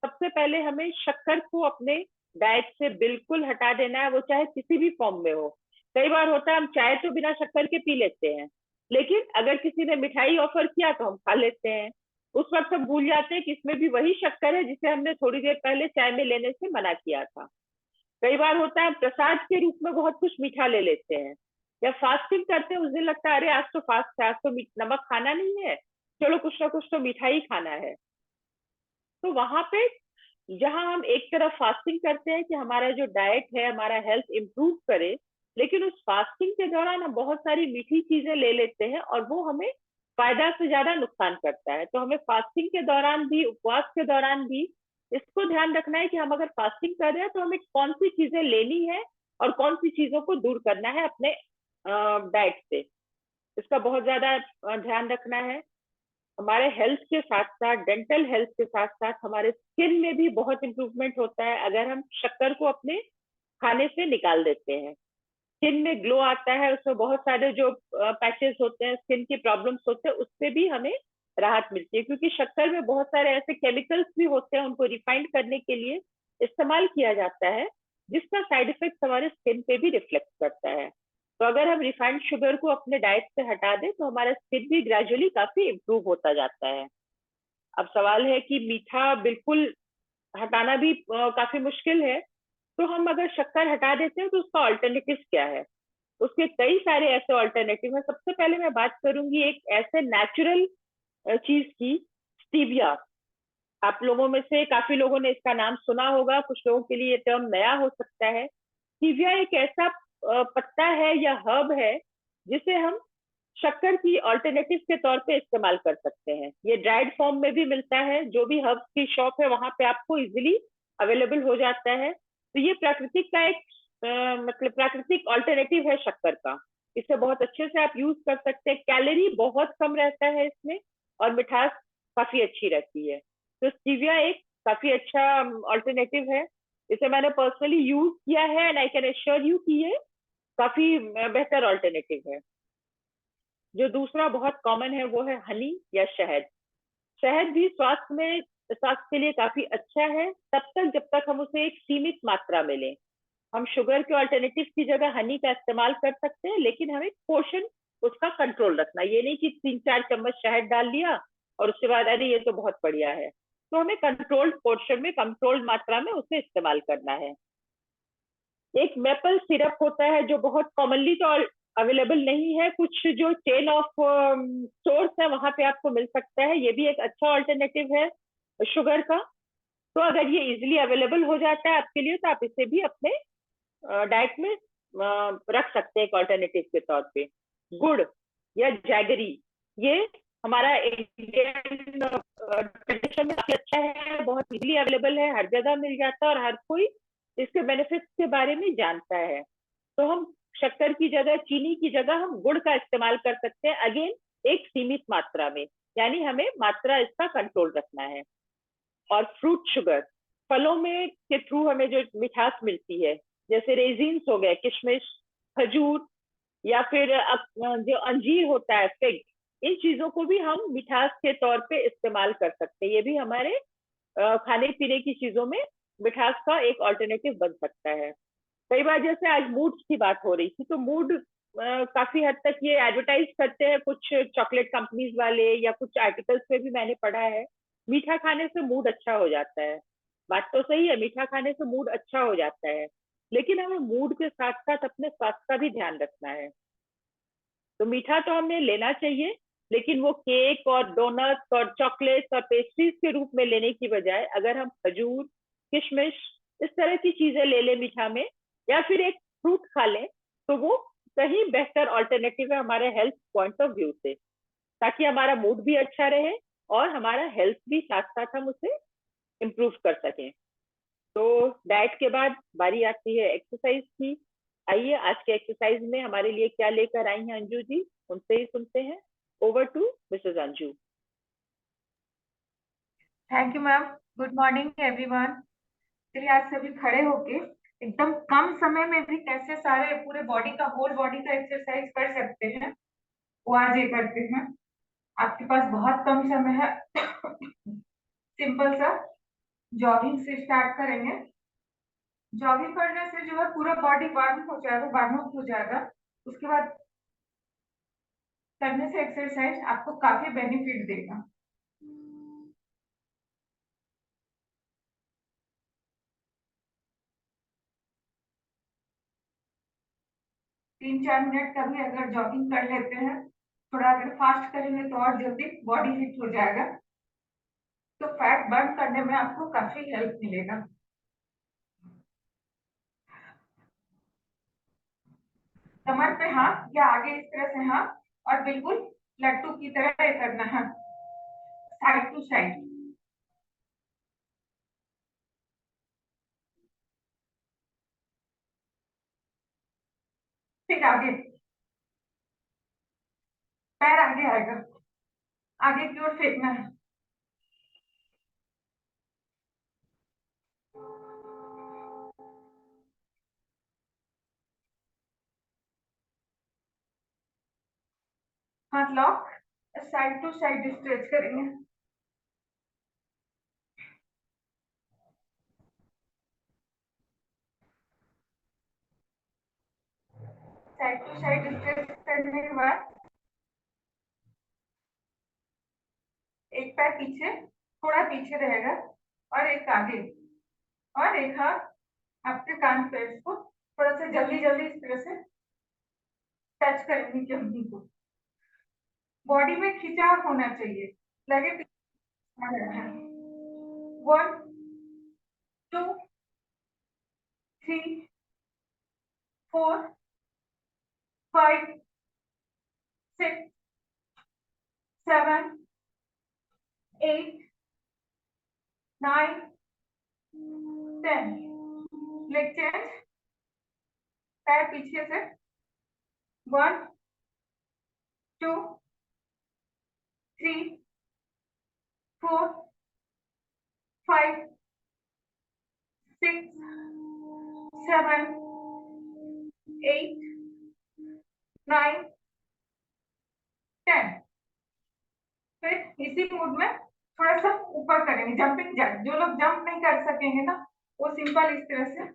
सबसे पहले हमें शक्कर को अपने डाइट से बिल्कुल हटा देना है, वो चाहे किसी भी फॉर्म में हो। कई बार होता है हम चाय तो बिना शक्कर के पी लेते हैं, लेकिन अगर किसी ने मिठाई ऑफर किया तो हम खा लेते हैं। उस वक्त हम भूल जाते हैं कि इसमें भी वही शक्कर है जिसे हमने थोड़ी देर पहले चाय में लेने से मना किया था। कई बार होता है प्रसाद के रूप में बहुत कुछ मीठा ले लेते हैं, या फास्टिंग करते हैं, उस दिन लगता है अरे आज तो फास्ट है, आज तो नमक खाना नहीं है, चलो कुछ ना कुछ तो मिठाई खाना है। तो वहां पे जहां हम एक तरफ फास्टिंग करते हैं कि हमारा जो डाइट है हमारा हेल्थ इंप्रूव करे, लेकिन उस फास्टिंग के दौरान हम बहुत सारी मीठी चीजें ले लेते हैं और वो हमें फायदा से ज्यादा नुकसान करता है। तो हमें फास्टिंग के दौरान भी, उपवास के दौरान भी इसको ध्यान रखना है कि हम अगर फास्टिंग कर रहे हैं तो हमें कौन सी चीजें लेनी है और कौन सी चीजों को दूर करना है अपने डाइट से, इसका बहुत ज्यादा ध्यान रखना है। हमारे हेल्थ के साथ साथ, डेंटल हेल्थ के साथ साथ हमारे स्किन में भी बहुत इंप्रूवमेंट होता है अगर हम शक्कर को अपने खाने से निकाल देते हैं। स्किन में ग्लो आता है, उसमें बहुत सारे जो पैचेस होते हैं, स्किन की प्रॉब्लम्स होते हैं, उससे भी हमें राहत मिलती है, क्योंकि शक्कर में बहुत सारे ऐसे केमिकल्स भी होते हैं, उनको रिफाइंड करने के लिए इस्तेमाल किया जाता है, जिसका साइड इफेक्ट हमारे स्किन पे भी रिफ्लेक्ट करता है। तो अगर हम रिफाइंड शुगर को अपने डाइट से हटा दें तो हमारा स्किन भी ग्रेजुअली काफी इम्प्रूव होता जाता है। अब सवाल है कि मीठा बिल्कुल हटाना भी काफी मुश्किल है, तो हम अगर शक्कर हटा देते हैं तो उसका ऑल्टरनेटिव क्या है। उसके कई सारे ऐसे ऑल्टरनेटिव है। सबसे पहले मैं बात करूंगी एक ऐसे नेचुरल चीज की, स्टीविया। आप लोगों में से काफी लोगों ने इसका नाम सुना होगा, कुछ लोगों के लिए ये टर्म नया हो सकता है। स्टीविया एक ऐसा पत्ता है या हर्ब है जिसे हम शक्कर की ऑल्टरनेटिव के तौर पे इस्तेमाल कर सकते हैं। ये ड्राइड फॉर्म में भी मिलता है, जो भी हर्ब्स की शॉप है वहां पे आपको इजिली अवेलेबल हो जाता है। तो ये प्राकृतिक का एक मतलब प्राकृतिक ऑल्टरनेटिव है शक्कर का। इसे बहुत अच्छे से आप यूज कर सकते हैं। कैलोरी बहुत कम रहता है इसमें और मिठास काफी अच्छी रहती है। तो स्टीविया एक काफी अच्छा ऑल्टरनेटिव है। इसे मैंने पर्सनली यूज किया है and I can assure you कि ये काफी बेहतर ऑल्टरनेटिव है। जो दूसरा बहुत कॉमन है वो है हनी या शहद। शहद भी स्वास्थ्य के लिए काफी अच्छा है, तब तक जब तक हम उसे एक सीमित मात्रा में लें। हम शुगर के ऑल्टरनेटिव की जगह हनी का इस्तेमाल कर सकते हैं, लेकिन हमें पोर्शन उसका कंट्रोल रखना। ये नहीं कि 3-4 चम्मच शहद डाल लिया और उसके बाद अरे ये तो बहुत बढ़िया है। तो हमें कंट्रोल्ड पोर्शन में, कंट्रोल्ड मात्रा में उसे इस्तेमाल करना है। एक मेपल सिरप होता है जो बहुत कॉमनली तो अवेलेबल नहीं है, कुछ जो चेन ऑफ स्टोर्स है वहां पे आपको मिल सकता है। ये भी एक अच्छा ऑल्टरनेटिव है शुगर का। तो अगर ये इजिली अवेलेबल हो जाता है आपके लिए तो आप इसे भी अपने डाइट में रख सकते हैं एक ऑल्टरनेटिव के तौर पे। गुड़ या जैगरी, ये हमारा इंडियन ट्रेडिशन में काफी अच्छा है, बहुत इजीली अवेलेबल है, हर जगह मिल जाता है और हर कोई इसके बेनिफिट्स के बारे में जानता है। तो हम शक्कर की जगह, चीनी की जगह हम गुड़ का इस्तेमाल कर सकते हैं, अगेन एक सीमित मात्रा में, यानी हमें मात्रा इसका कंट्रोल रखना है। और फ्रूट शुगर, फलों में के थ्रू हमें जो मिठास मिलती है, जैसे रेजिन्स हो गए, किशमिश, खजूर, या फिर जो अंजीर होता है, फिग, इन चीजों को भी हम मिठास के तौर पे इस्तेमाल कर सकते हैं। ये भी हमारे खाने पीने की चीजों में मिठास का एक ऑल्टरनेटिव बन सकता है। कई बार जैसे आज मूड की बात हो रही थी, तो मूड काफी हद तक ये एडवर्टाइज करते हैं कुछ चॉकलेट कंपनीज वाले, या कुछ आर्टिकल्स में भी मैंने पढ़ा है, मीठा खाने से मूड अच्छा हो जाता है। बात तो सही है, मीठा खाने से मूड अच्छा हो जाता है, लेकिन हमें मूड के साथ साथ अपने स्वास्थ्य का भी ध्यान रखना है। तो मीठा तो हमें लेना चाहिए, लेकिन वो केक और डोनट्स और चॉकलेट्स और पेस्ट्रीज के रूप में लेने की बजाय अगर हम खजूर, किशमिश, इस तरह की चीजें ले लें मीठा में, या फिर एक फ्रूट खा लें, तो वो कहीं बेहतर ऑल्टरनेटिव है हमारे हेल्थ पॉइंट ऑफ व्यू से, ताकि हमारा मूड भी अच्छा रहे और हमारा हेल्थ भी साथ साथ हम उसे इम्प्रूव कर सकें। तो डाइट के बाद बारी आती है एक्सरसाइज की। आइए आज के एक्सरसाइज में हमारे लिए क्या लेकर आई हैं अंजू जी, उनसे ही सुनते हैं। Over to Mrs Anju. Thank you ma'am. Good morning everyone. चलिए आज सभी खड़े होके एकदम कम समय में भी कैसे सारे पूरे बॉडी का, होल बॉडी का एक्सरसाइज कर सकते हैं, वो आज ये करते हैं। आपके पास बहुत कम समय है। सिंपल सा जॉगिंग से स्टार्ट करेंगे। जॉगिंग करने से जो है पूरा बॉडी वार्म हो जाएगा, वार्म अप हो जाएगा। उसके बाद करने से एक्सरसाइज आपको काफी बेनिफिट देगा। तीन चार मिनट का भी अगर जॉगिंग कर लेते हैं, थोड़ा अगर फास्ट करेंगे तो और जल्दी बॉडी हिट हो जाएगा, तो फैट बर्न करने में आपको काफी हेल्प मिलेगा। कमर पे हाथ या आगे इस तरह से हाथ, और बिल्कुल लट्टू की तरह ये करना है, साइड टू साइड। फिर आगे, पैर आगे आएगा, आगे की ओर फेंकना है। हाथ lock, side to side stretch करेंगे। साइड टू साइड स्ट्रेच करने के बाद एक पैर पीछे, थोड़ा पीछे रहेगा, और एक आगे, और एक हाथ आपके कान पे इसको थोड़ा सा जल्दी जल्दी इस तरह से टच करेंगे जमीन को। बॉडी में खिंचाव होना चाहिए, लगे आ रहा है। 1 2 3 4 5 6 7 8 9 10। लेग चेंज, पैर पीछे से 1 2 3 4 5 6 7 8 9 10। फिर इसी मूड में थोड़ा सा ऊपर करेंगे, जंपिंग जैक। जो लोग जंप नहीं कर सकेंगे ना, वो सिंपल इस तरह से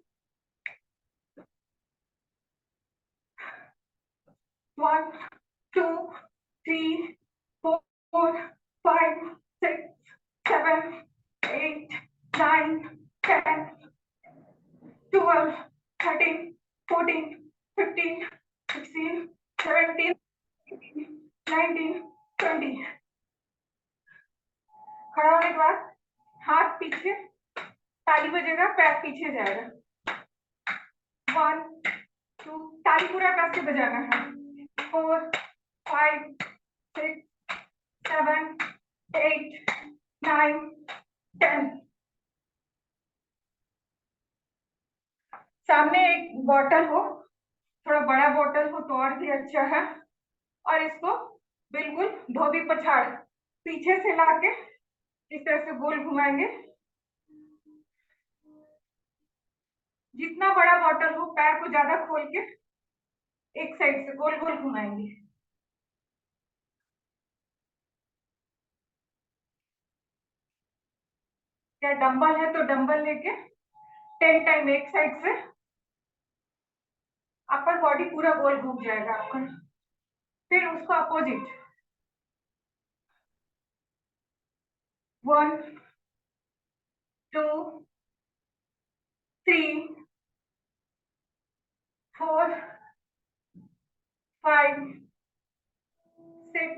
1 2 3 4 5 6 7 8 9 10 12 13 14 15 16 17 19 20। खड़ा होने के बाद हाथ पीछे, ताली बजेगा, पैर पीछे जाएगा। 1 2, ताली पूरा कस के बजाना है। 4 5 6 7 8 9 10। सामने एक बॉटल हो, थोड़ा बड़ा बॉटल हो तो और भी अच्छा है। और इसको बिल्कुल धोबी पछाड़ पीछे से लाके इस तरह से गोल घुमाएंगे। जितना बड़ा बॉटल हो, पैर को ज्यादा खोल के एक साइड से गोल गोल घुमाएंगे। क्या डंबल है तो डंबल लेके 10 टाइम एक साइड से, अपर बॉडी पूरा गोल घूम जाएगा आपका। फिर उसको अपोजिट 1 2 3 4 5 6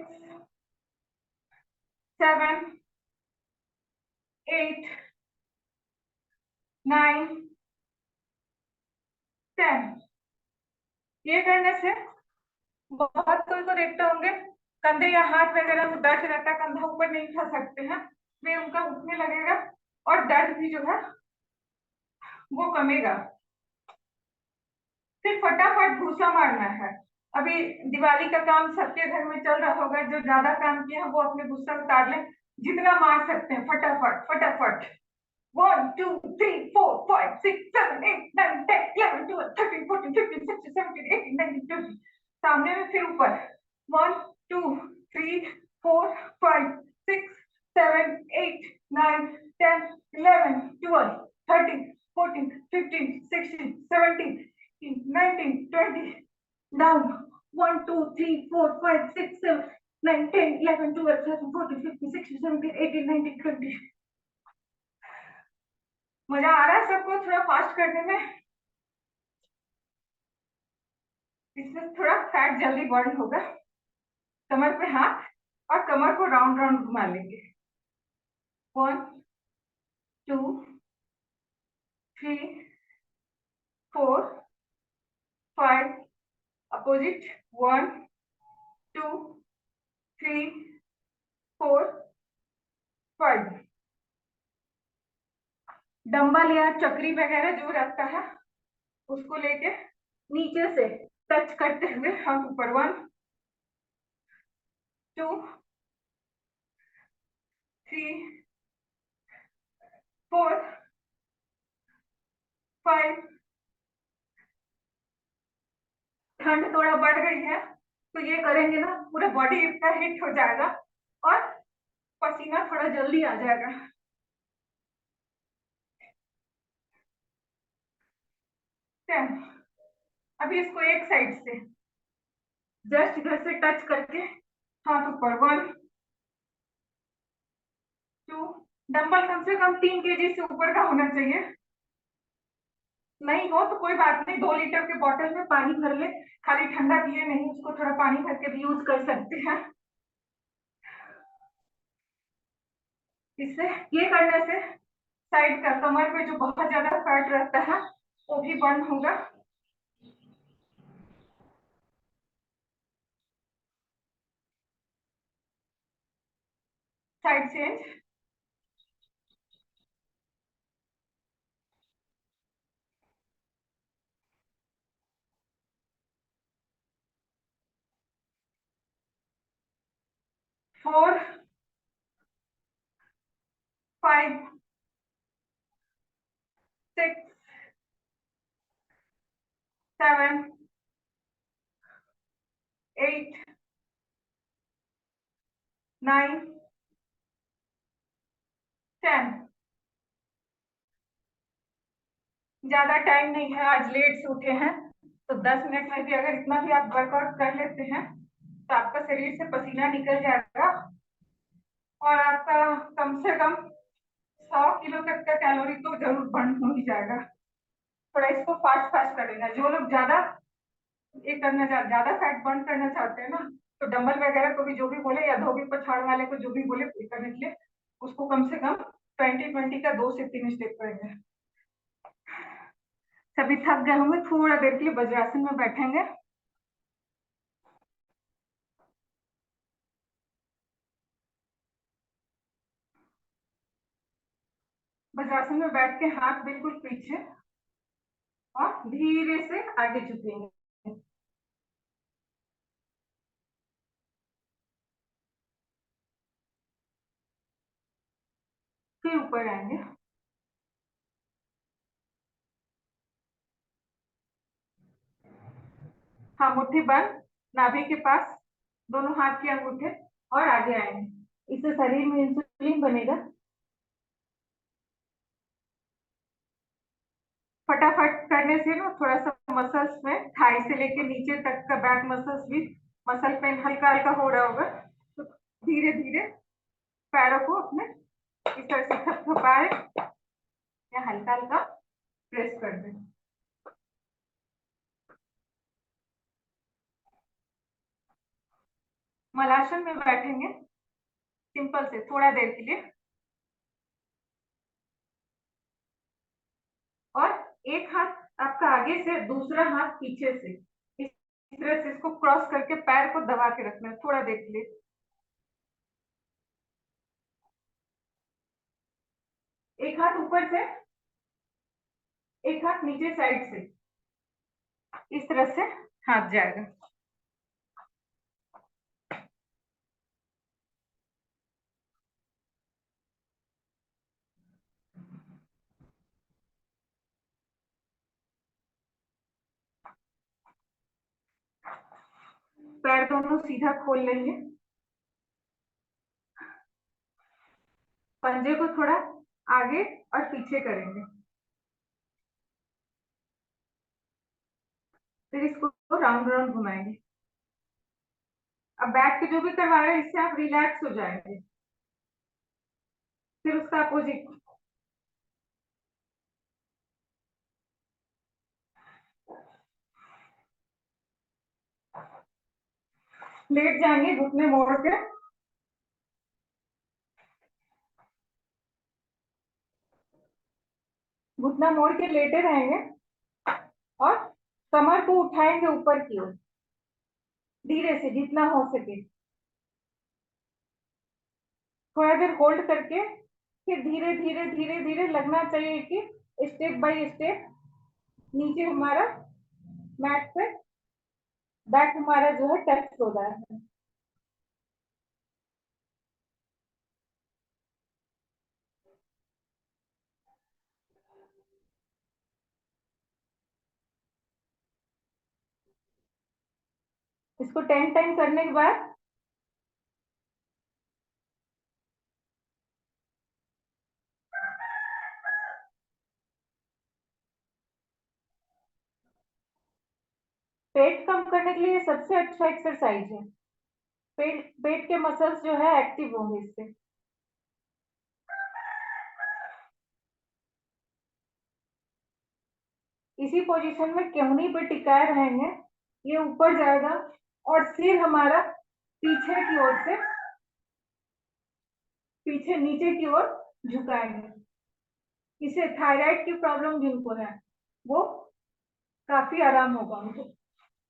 7 8 9 10। ये करने से बहुत कोई को देखते होंगे कंधे या हाथ वगैरह में दर्द रहता है, कंधा ऊपर नहीं उठा सकते हैं, वे उनका उठने लगेगा और दर्द भी जो है वो कमेगा। फिर फटाफट घूसा मारना है। अभी दिवाली का काम सबके घर में चल रहा होगा, जो ज्यादा काम किया है वो अपने गुस्सा उतार ले, जितना मार सकते हैं फटाफट फटाफट। 1 2 3 4 5 6 7 8 9 10 11 12 13 14 15 16 17 18 19 20। सामने में फिर ऊपर 1 2 3 4 5 6 7 8 9 10 11 12 13 14 15 16 17 19 20। down 1 2 3 4 5 6 7 9 10 11 12 13 14 15 16 17 18 19 20। मजा आ रहा है सबको थोड़ा फास्ट करने में? इसमें थोड़ा फैट जल्दी बर्न होगा। कमर पे हाथ और कमर को राउंड राउंड घुमा लेंगे। 1 2 3 4 5 अपोजिट 1 2 3 4 5। डंबल या चक्री वगैरह जो रहता है उसको लेके नीचे से टच करते हुए हाथ ऊपर। 1 2 3 4 5। ठंड थोड़ा बढ़ गई है तो ये करेंगे ना, पूरा बॉडी इतना हिट हो जाएगा और पसीना थोड़ा जल्दी आ जाएगा। 10। अभी इसको एक साइड से जस्ट इधर से टच करके हाथ ऊपर। 1 2। डंबल कम से कम 3 kg से ऊपर का होना चाहिए। नहीं हो तो कोई बात नहीं, 2 लीटर के बॉटल में पानी भर ले, खाली ठंडा पिए नहीं, उसको थोड़ा पानी भर के भी यूज कर सकते हैं। इससे ये करने से साइड का कमर पे जो बहुत ज्यादा फैट रहता है वो भी बर्न होगा। Side change. 4 5 6 7 8 9 10। ज्यादा टाइम नहीं है, आज लेट से उठे हैं, तो 10 मिनट में भी अगर इतना भी आप वर्कआउट कर लेते हैं तो आपका शरीर से पसीना निकल जाएगा और आपका कम से कम 100 किलो तक का कैलोरी तो जरूर बर्न हो ही जाएगा। थोड़ा इसको फास्ट फास्ट करेगा। जो लोग ज्यादा ज्यादा फैट बर्न करना चाहते हैं ना, तो डंबल वगैरह को भी जो भी बोले, या धोबी पछाड़ वाले को जो भी बोले करने के लिए, उसको कम से कम 20-20 का 2 से 3 स्टेप करेंगे। सभी थक गए होंगे, थोड़ा देर के लिए वज्रासन में बैठेंगे। वज्रासन में बैठ के हाथ बिल्कुल पीछे और धीरे से आगे झुकेंगे। फिर ऊपर आएंगे। हाँ, मुट्ठी बंद, नाभि के पास दोनों हाथ के अंगूठे, और आगे आएंगे। इससे शरीर में इंसुलिन बनेगा। फटाफट करने से ना थोड़ा सा मसल्स में, थाई से लेके नीचे तक का बैक मसल्स भी मसल पेन हल्का हल्का हो रहा होगा, तो धीरे धीरे पैरों को अपने इस तरह से थपथपाए या हल्का हल्का प्रेस कर दें। मलासन में बैठेंगे सिंपल से थोड़ा देर के लिए, और एक हाथ आपका आगे से, दूसरा हाथ पीछे से, इस तरह से इसको क्रॉस करके पैर को दबा के रखना है थोड़ा देर के लिए। एक हाथ ऊपर से, एक हाथ नीचे साइड से, इस तरह से हाथ जाएगा। पैर दोनों सीधा खोल लेंगे, पंजे को थोड़ा आगे और पीछे करेंगे, फिर इसको राउंड राउंड घुमाएंगे। अब बैठ के जो भी करवा रहे हैं, इससे आप रिलैक्स हो जाएंगे। फिर उसका अपोजिट, लेट जाएंगे घुटने मोड़ के, घुटना मोड़ के लेटे रहेंगे और कमर को उठाएंगे ऊपर की ओर, धीरे से जितना हो सके। थोड़ा देर होल्ड करके फिर धीरे धीरे धीरे धीरे लगना चाहिए कि स्टेप बाय स्टेप नीचे हमारा मैट पे बैक हमारा जो है टच हो रहा है। इसको 10 टाइम करने के बाद पेट कम करने के लिए सबसे अच्छा एक्सरसाइज है। पेट पेट के मसल्स जो है एक्टिव होंगे इससे। इसी पोजीशन में केहनी पे टिकाए रहेंगे, ये ऊपर जाएगा और सिर हमारा पीछे की ओर से, पीछे नीचे की ओर झुकाएंगे। इसे थायराइड की प्रॉब्लम जिनको है वो काफी आराम होगा उनको।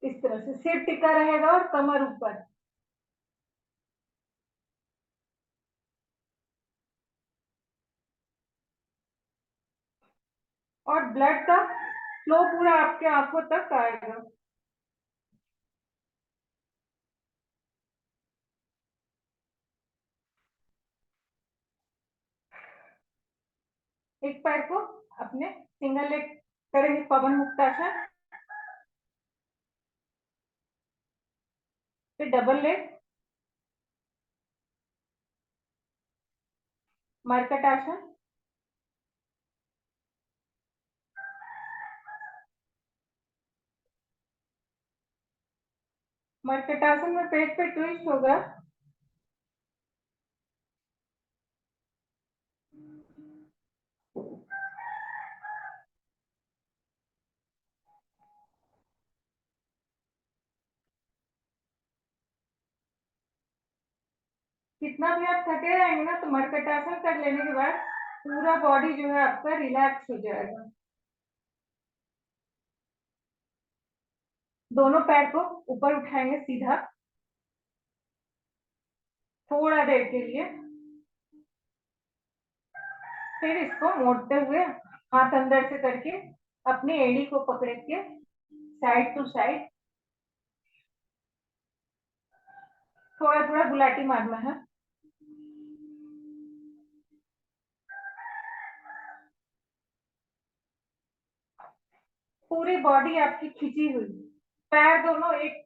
इस तरह से सिर टिका रहेगा और कमर ऊपर। और ब्लड का फ्लो पूरा आपके आंखों तक आएगा। एक पैर को अपने सिंगल लेग करेंगे पवन मुक्तासन, फिर डबल लेग, मरकट आसन, मरकट आसन में पेट पे ट्विस्ट होगा। कितना भी आप थके रहेंगे ना, तो मरकट आसन कर लेने के बाद पूरा बॉडी जो है आपका रिलैक्स हो जाएगा। दोनों पैर को ऊपर उठाएंगे सीधा, थोड़ा देर के लिए, फिर इसको मोड़ते हुए हाथ अंदर से करके अपनी एड़ी को पकड़ के साइड टू साइड थोड़ा थोड़ा गुलाटी मारना है। पूरी बॉडी आपकी खिंची हुई, पैर दोनों एक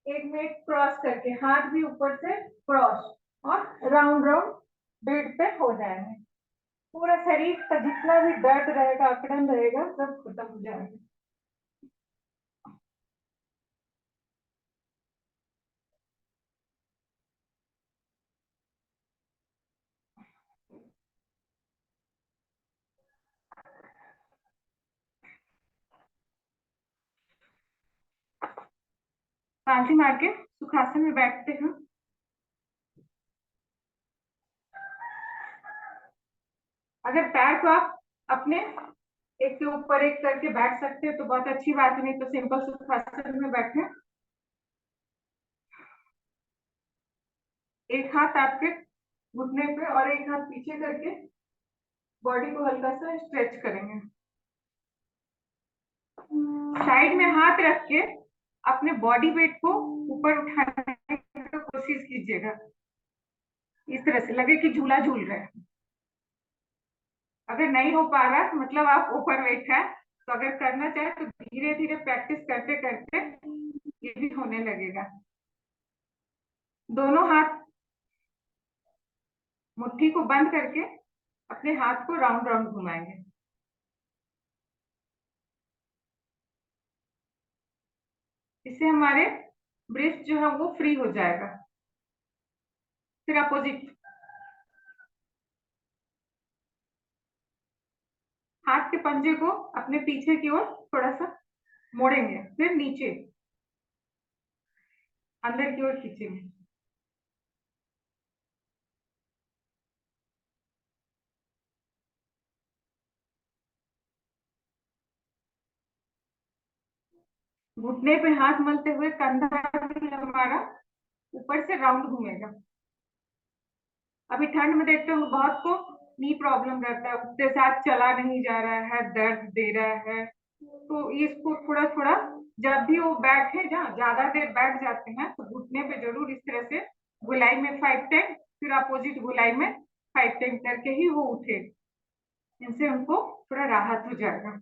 एक में एक क्रॉस करके, हाथ भी ऊपर से क्रॉस, और राउंड राउंड बेड पे हो जाएंगे। पूरा शरीर का जितना भी दर्द रहेगा, अकड़न रहेगा, सब खत्म हो जाएगा। पालथी मार के सुखासन में बैठते हैं। अगर पैर को आप अपने एक के ऊपर एक करके बैठ सकते हैं तो बहुत अच्छी बात है, नहीं तो सिंपल सुखासन में बैठे। एक हाथ आपके घुटने पे और एक हाथ पीछे करके बॉडी को हल्का सा स्ट्रेच करेंगे। साइड में हाथ रख के अपने बॉडी वेट को ऊपर उठाने की कोशिश कीजिएगा, इस तरह से लगे कि झूला झूल रहे हैं। अगर नहीं हो पा रहा मतलब आप ओवर वेट है, तो अगर करना चाहे तो धीरे धीरे प्रैक्टिस करते करते ये भी होने लगेगा। दोनों हाथ मुट्ठी को बंद करके अपने हाथ को राउंड राउंड घुमाएंगे। इससे हमारे ब्रेस्ट जो है वो फ्री हो जाएगा। फिर अपोजिट, हाथ के पंजे को अपने पीछे की ओर थोड़ा सा मोड़ेंगे, फिर नीचे अंदर की ओर खींचेंगे। घुटने पे हाथ मलते हुए कंधा भी हमारा ऊपर से राउंड घूमेगा। अभी ठंड में देखते हो बहुत को नी प्रॉब्लम रहता है, उसके साथ चला नहीं जा रहा है, दर्द दे रहा है, तो इसको थोड़ा थोड़ा जब भी वो बैठे, जहाँ ज्यादा देर बैठ जाते हैं तो घुटने पे जरूर इस तरह से गोलाई में 5 टाइम, फिर अपोजिट गोलाई में 5 टाइम करके ही वो उठे। इनसे उनको थोड़ा राहत हो जाएगा।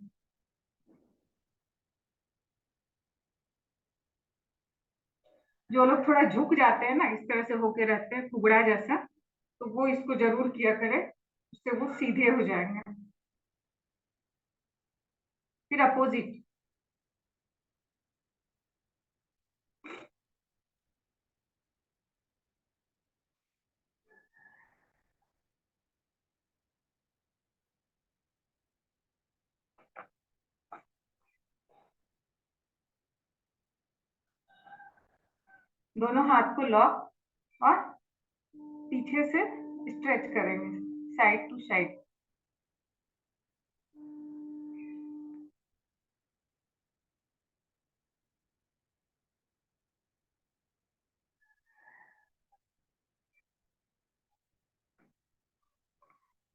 जो लोग थोड़ा झुक जाते हैं ना, इस तरह से होके रहते हैं कुबड़ा जैसा, तो वो इसको जरूर किया करे, उससे वो सीधे हो जाएंगे। फिर अपोजिट, दोनों हाथ को लॉक और पीछे से स्ट्रेच करेंगे साइड टू साइड।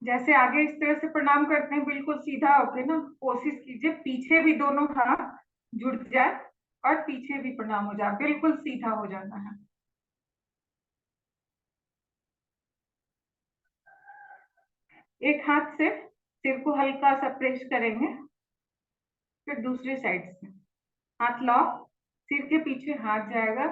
जैसे आगे इस तरह से प्रणाम करते हैं, बिल्कुल सीधा होके ना कोशिश कीजिए पीछे भी दोनों हाथ जुड़ जाए और पीछे भी प्रणाम हो जाए, बिल्कुल सीधा हो जाना है। एक हाथ से सिर को हल्का सा प्रेस करेंगे, फिर दूसरी साइड से हाथ लॉक, सिर के पीछे हाथ जाएगा,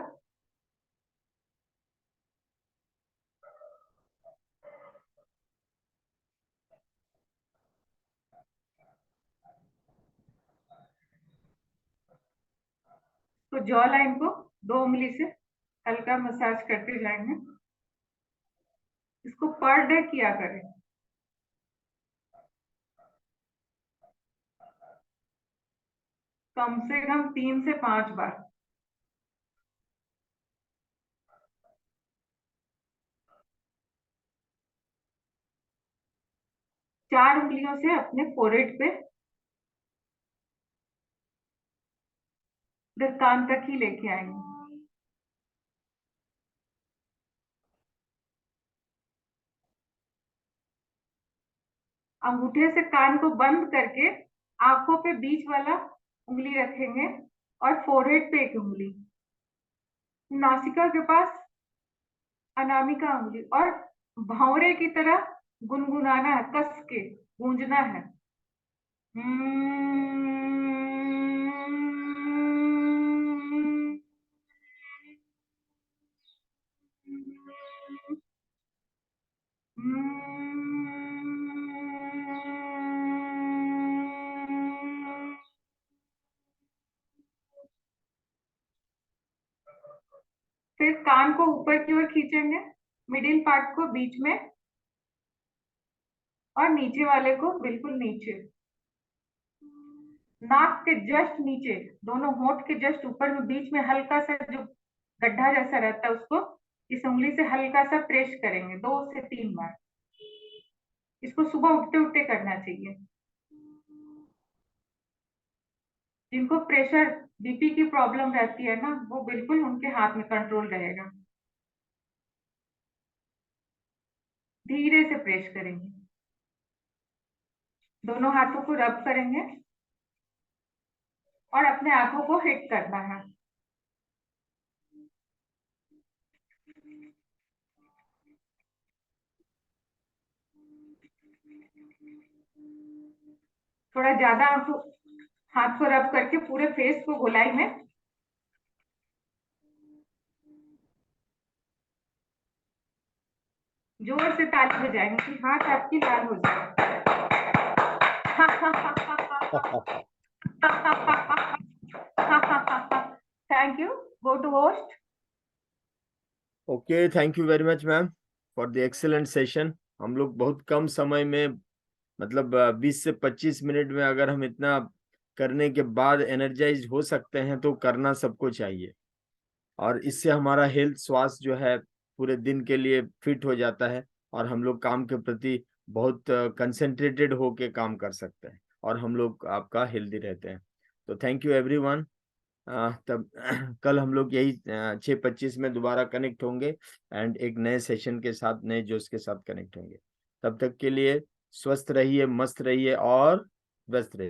तो जॉ लाइन को 2 उंगली से हल्का मसाज करते जाएंगे। इसको पर डे किया करें। कम से कम 3 से 5 बार। चार उंगलियों से अपने फोrehead पे इधर कान तक ही लेके आएंगे। अंगूठे से कान को बंद करके आंखों पे बीच वाला उंगली रखेंगे और फोrehead पे एक उंगली, नासिका के पास अनामिका उंगली, और भंवरे की तरह गुनगुनाना है, कस के गूंजना है। फिर कान को ऊपर की ओर खींचेंगे, मिडिल पार्ट को बीच में और नीचे वाले को बिल्कुल नीचे, नाक के जस्ट नीचे, दोनों होंठ के जस्ट ऊपर में बीच में हल्का सा जो गड्ढा जैसा रहता है उसको इस उंगली से हल्का सा प्रेस करेंगे 2 से 3 बार। इसको सुबह उठते उठते करना चाहिए। जिनको प्रेशर बीपी की प्रॉब्लम रहती है ना, वो बिल्कुल उनके हाथ में कंट्रोल रहेगा। धीरे से प्रेस करेंगे, दोनों हाथों को रब करेंगे और अपने आंखों को हिट करना है। थोड़ा ज्यादा आंखों हाथ को रब करके पूरे फेस को गोलाई में जोर से ताली बजाएंगे कि हाथ आपकी लाल हो जाए। Thank you. Go to host. Okay, thank you very much ma'am for the excellent session. हम लोग बहुत कम समय में, मतलब 20 से 25 मिनट में अगर हम इतना करने के बाद एनर्जाइज हो सकते हैं तो करना सबको चाहिए, और इससे हमारा हेल्थ, स्वास्थ्य जो है पूरे दिन के लिए फिट हो जाता है और हम लोग काम के प्रति बहुत कंसंट्रेटेड होके काम कर सकते हैं और हम लोग आपका हेल्दी रहते हैं। तो थैंक यू एवरीवन। तब कल हम लोग यही 6:25 में दोबारा कनेक्ट होंगे एंड एक नए सेशन के साथ, नए जोश के साथ कनेक्ट होंगे। तब तक के लिए स्वस्थ रहिए, मस्त रहिए और व्यस्त रहिए।